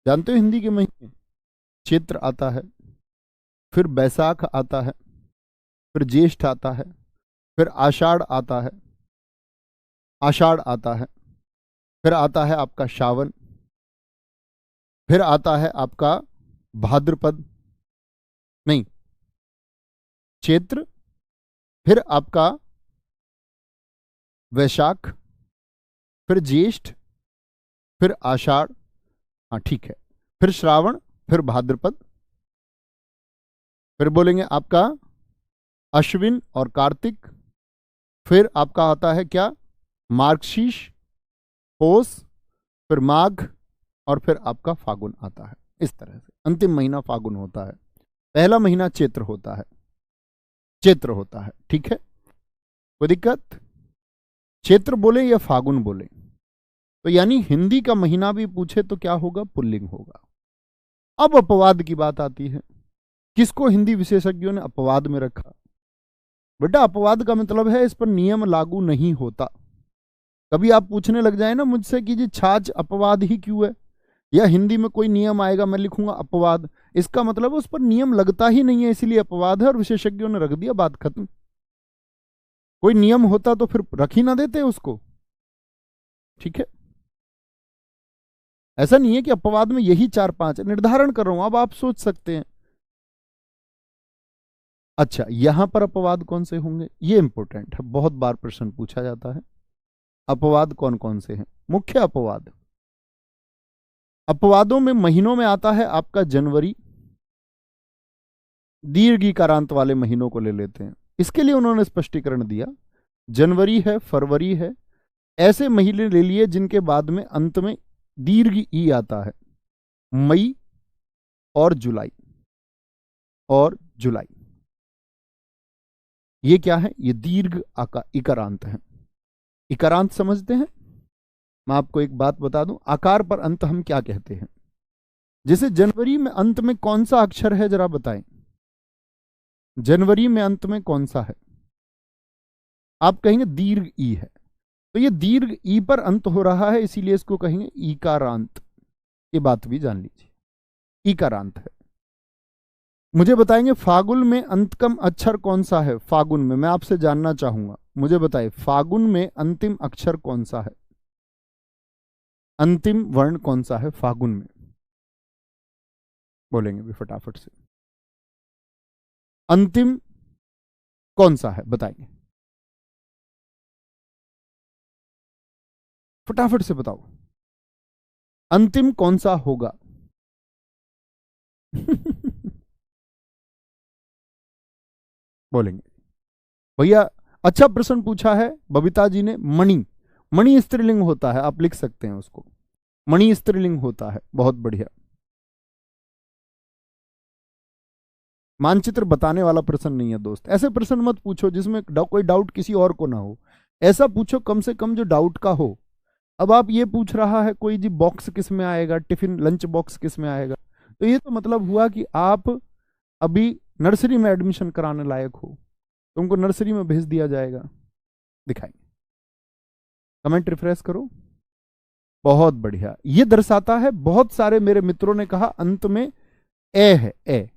जानते हो हिंदी के महीने? चैत्र आता है, फिर बैसाख आता है, फिर ज्येष्ठ आता है, फिर आषाढ़ आता है, आषाढ़ आता है, फिर आता है आपका श्रावण, फिर आता है आपका भाद्रपद, नहीं, चैत्र, फिर आपका वैशाख, फिर ज्येष्ठ, फिर आषाढ़, हाँ ठीक है, फिर श्रावण, फिर भाद्रपद, फिर बोलेंगे आपका अश्विन और कार्तिक, फिर आपका आता है क्या, मार्गशीर्ष, पौष, फिर माघ, और फिर आपका फागुन आता है। इस तरह से अंतिम महीना फागुन होता है, पहला महीना चैत्र होता है, चैत्र होता है। ठीक है, कोई दिक्कत? चैत्र बोले या फागुन बोले, तो यानी हिंदी का महीना भी पूछे तो क्या होगा, पुल्लिंग होगा। अब अपवाद की बात आती है, किसको हिंदी विशेषज्ञों ने अपवाद में रखा? बेटा अपवाद का मतलब है इस पर नियम लागू नहीं होता। कभी आप पूछने लग जाए ना मुझसे कि जी छाछ अपवाद ही क्यों है, या हिंदी में कोई नियम आएगा मैं लिखूंगा अपवाद, इसका मतलब उस पर नियम लगता ही नहीं है इसलिए अपवाद है, और विशेषज्ञों ने रख दिया, बात खत्म। कोई नियम होता तो फिर रख ही ना देते उसको। ठीक है, ऐसा नहीं है कि अपवाद में यही 4-5 निर्धारण कर रहा हूं, अब आप सोच सकते हैं अच्छा यहां पर अपवाद कौन से होंगे, ये इंपॉर्टेंट है, बहुत बार प्रश्न पूछा जाता है। अपवाद कौन कौन से हैं? मुख्य अपवाद, अपवादों में महीनों में आता है आपका जनवरी, दीर्घिकारांत वाले महीनों को ले लेते हैं, इसके लिए उन्होंने स्पष्टीकरण दिया, जनवरी है, फरवरी है, ऐसे महीने ले लिए जिनके बाद में अंत में दीर्घ ई आता है, मई और जुलाई, और जुलाई, ये क्या है, ये दीर्घ इकारांत है। इकारांत समझते हैं? मैं आपको एक बात बता दूं, आकार पर अंत हम क्या कहते हैं। जैसे जनवरी में अंत में कौन सा अक्षर है जरा बताएं, जनवरी में अंत में कौन सा है? आप कहेंगे दीर्घ ई है, तो ये दीर्घ ई पर अंत हो रहा है इसीलिए इसको कहेंगे ईकारांत। ये बात भी जान लीजिए, ईकारांत है। मुझे बताएंगे फागुन में अंतकम अक्षर कौन सा है? फागुन में मैं आपसे जानना चाहूंगा, मुझे बताइए फागुन में अंतिम अक्षर कौन सा है, अंतिम वर्ण कौन सा है फागुन में? बोलेंगे भी फटाफट से, अंतिम कौन सा है बताएंगे, फटाफट से बताओ, अंतिम कौन सा होगा? बोलेंगे भैया अच्छा प्रश्न पूछा है बबीता जी ने, मणि, मणि स्त्रीलिंग होता है, आप लिख सकते हैं उसको, मणि स्त्रीलिंग होता है, बहुत बढ़िया। मानचित्र बताने वाला प्रश्न नहीं है दोस्त, ऐसे प्रश्न मत पूछो जिसमें कोई डाउट किसी और को ना हो, ऐसा पूछो कम से कम जो डाउट का हो। अब आप ये पूछ रहा है कोई जी बॉक्स किस में आएगा, टिफिन लंच बॉक्स किस में आएगा, तो ये तो मतलब हुआ कि आप अभी नर्सरी में एडमिशन कराने लायक हो, तुमको नर्सरी में भेज दिया जाएगा। दिखाएंगे, कमेंट रिफ्रेश करो, बहुत बढ़िया। ये दर्शाता है, बहुत सारे मेरे मित्रों ने कहा अंत में ए है, ए,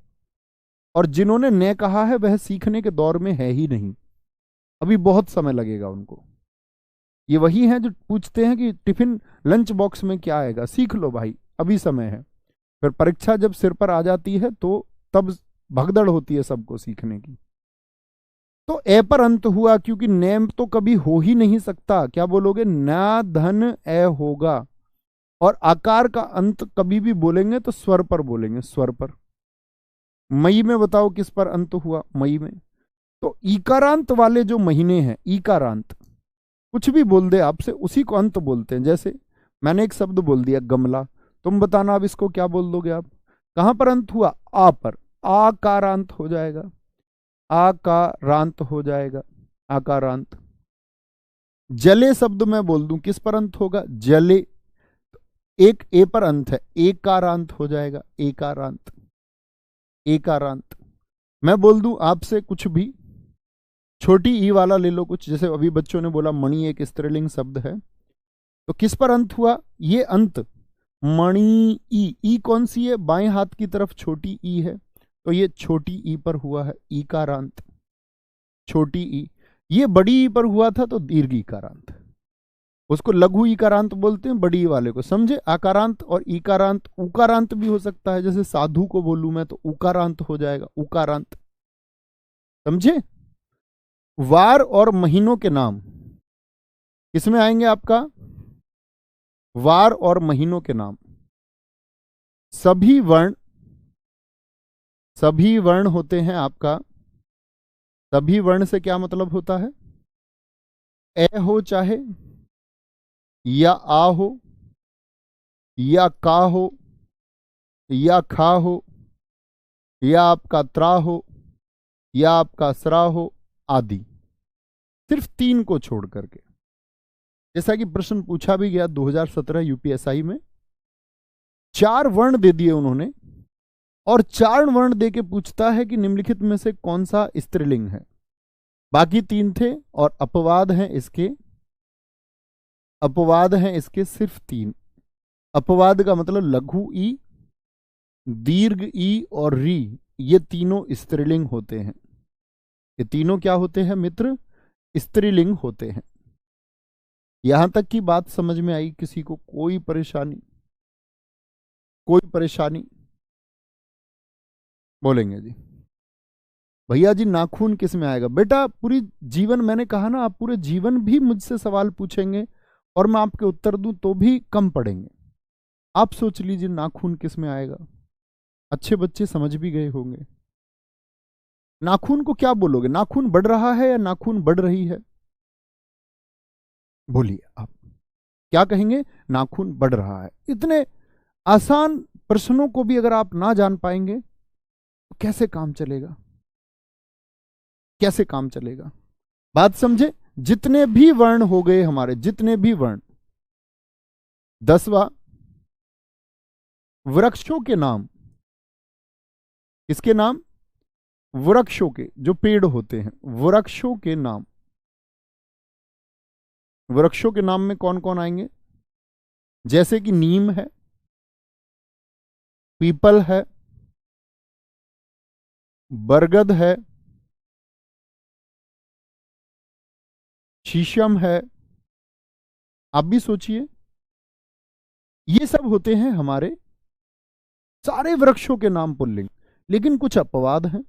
और जिन्होंने ने कहा है वह सीखने के दौर में है ही नहीं, अभी बहुत समय लगेगा उनको। ये वही हैं जो पूछते हैं कि टिफिन लंच बॉक्स में क्या आएगा, सीख लो भाई अभी समय है, फिर परीक्षा जब सिर पर आ जाती है तो तब भगदड़ होती है सबको सीखने की। तो ए पर अंत हुआ क्योंकि नेम तो कभी हो ही नहीं सकता, क्या बोलोगे, ना धन ए होगा, और आकार का अंत कभी भी बोलेंगे तो स्वर पर बोलेंगे, स्वर पर। मई में बताओ किस पर अंत हुआ, मई में, तो ईकारांत वाले जो महीने हैं, ईकारांत, कुछ भी बोल दे आपसे उसी को अंत बोलते हैं। जैसे मैंने एक शब्द बोल दिया गमला, तुम बताना अब इसको क्या बोल दोगे आप, कहां पर अंत हुआ, आ पर, आकारांत हो जाएगा, आकारांत हो जाएगा, आकारांत। जले शब्द मैं बोल दूं किस पर अंत होगा, जले, एक ए पर अंत है, एकारांत हो जाएगा, एकारांत, एकारांत। मैं बोल दूं आपसे कुछ भी, छोटी ई वाला ले लो कुछ, जैसे अभी बच्चों ने बोला मणि एक स्त्रीलिंग शब्द है, तो किस पर अंत हुआ, ये अंत मणि ई कौन सी है? बाएं हाथ की तरफ छोटी ई है, तो ये छोटी ई पर हुआ है ईकारांत, छोटी ई। ये बड़ी ई पर हुआ था तो दीर्घ ईकारांत, उसको लघु ईकारांत बोलते हैं, बड़ी ई वाले को। समझे? आकारांत और ईकारांत, उकारांत भी हो सकता है, जैसे साधु को बोलूं मैं तो उकारांत हो जाएगा, उकारांत। समझे? वार और महीनों के नाम किसमें आएंगे आपका? वार और महीनों के नाम। सभी वर्ण होते हैं आपका। सभी वर्ण से क्या मतलब होता है? ए हो चाहे, या आ हो, या का हो, या खा हो, या आपका त्रा हो, या आपका सरा हो, आदि। सिर्फ 3 को छोड़ करके। जैसा कि प्रश्न पूछा भी गया 2017 यूपीएसआई में, 4 वर्ण दे दिए उन्होंने, और 4 वर्ण दे के पूछता है कि निम्नलिखित में से कौन सा स्त्रीलिंग है। बाकी 3 थे, और अपवाद हैं इसके सिर्फ 3। अपवाद का मतलब लघु ई, दीर्घ ई और री, ये तीनों स्त्रीलिंग होते हैं। ये तीनों क्या होते हैं मित्र? स्त्रीलिंग होते हैं। यहां तक की बात समझ में आई किसी को? कोई परेशानी? बोलेंगे जी भैया जी नाखून किस में आएगा? बेटा पूरी जीवन, मैंने कहा ना, आप पूरे जीवन भी मुझसे सवाल पूछेंगे और मैं आपके उत्तर दूं तो भी कम पड़ेंगे। आप सोच लीजिए नाखून किस में आएगा। अच्छे बच्चे समझ भी गए होंगे। नाखून को क्या बोलोगे? नाखून बढ़ रहा है या नाखून बढ़ रही है? बोलिए आप क्या कहेंगे? नाखून बढ़ रहा है। इतने आसान प्रश्नों को भी अगर आप ना जान पाएंगे तो कैसे काम चलेगा? बात समझे? जितने भी वर्ण हो गए हमारे, जितने भी वर्ण। 10वां, वृक्षों के नाम। किसके नाम? वृक्षों के, जो पेड़ होते हैं, वृक्षों के नाम। वृक्षों के नाम में कौन कौन आएंगे? जैसे कि नीम है, पीपल है, बरगद है, शीशम है। आप भी सोचिए, ये सब होते हैं हमारे सारे वृक्षों के नाम पुल्लिंग। लेकिन कुछ अपवाद हैं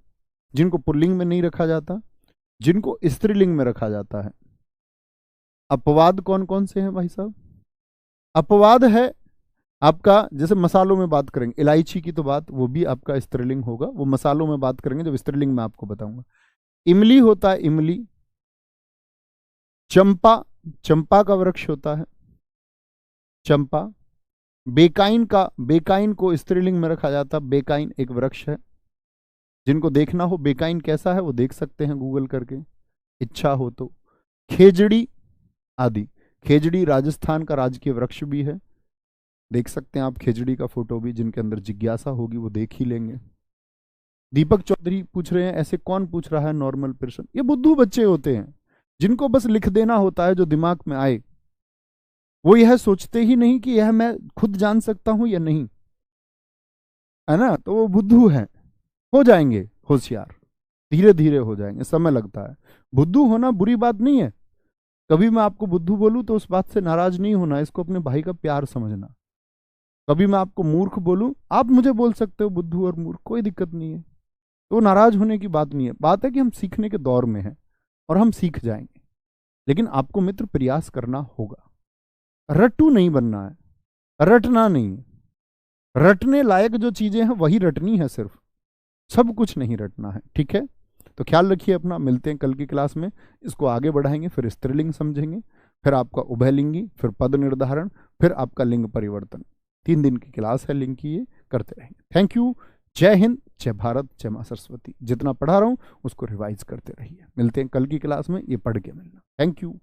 जिनको पुल्लिंग में नहीं रखा जाता, जिनको स्त्रीलिंग में रखा जाता है। अपवाद कौन कौन से हैं भाई साहब? अपवाद है आपका, जैसे मसालों में बात करेंगे, इलायची की तो बात, वो भी आपका स्त्रीलिंग होगा। वो मसालों में बात करेंगे जब स्त्रीलिंग में आपको बताऊंगा। इमली होता है, इमली। चंपा का वृक्ष होता है, चंपा। बेकाइन को स्त्रीलिंग में रखा जाता, बेकाइन एक वृक्ष है। जिनको देखना हो बेकाइन कैसा है वो देख सकते हैं गूगल करके, इच्छा हो तो। खेजड़ी आदि। खेजड़ी राजस्थान का राजकीय वृक्ष भी है, देख सकते हैं आप खेजड़ी का फोटो भी। जिनके अंदर जिज्ञासा होगी वो देख ही लेंगे। दीपक चौधरी पूछ रहे हैं ऐसे कौन पूछ रहा है नॉर्मल प्रश्न? ये बुद्धू बच्चे होते हैं जिनको बस लिख देना होता है जो दिमाग में आए। वो यह सोचते ही नहीं कि यह मैं खुद जान सकता हूं या नहीं, है ना? तो वो बुद्धू हैं। हो जाएंगे होशियार, धीरे धीरे हो जाएंगे, समय लगता है। बुद्धू होना बुरी बात नहीं है। कभी मैं आपको बुद्धू बोलूं तो उस बात से नाराज नहीं होना, इसको अपने भाई का प्यार समझना। कभी मैं आपको मूर्ख बोलूं, आप मुझे बोल सकते हो बुद्धू और मूर्ख, कोई दिक्कत नहीं है। तो नाराज होने की बात नहीं है। बात है कि हम सीखने के दौर में हैं और हम सीख जाएंगे। लेकिन आपको मित्र प्रयास करना होगा, रट्टू नहीं बनना है, रटना नहीं। रटने लायक जो चीजें हैं वही रटनी है, सिर्फ सब कुछ नहीं रटना है। ठीक है? तो ख्याल रखिए अपना। मिलते हैं कल की क्लास में, इसको आगे बढ़ाएंगे, फिर स्त्रीलिंग समझेंगे, फिर आपका उभयलिंगी, फिर पद निर्धारण, फिर आपका लिंग परिवर्तन। 3 दिन की क्लास है लिंग की, ये करते रहेंगे। Thank you. जय हिंद, जय भारत, जय मां सरस्वती। जितना पढ़ा रहा हूं उसको रिवाइज करते रहिए। मिलते हैं कल की क्लास में, ये पढ़ के मिलना। Thank you.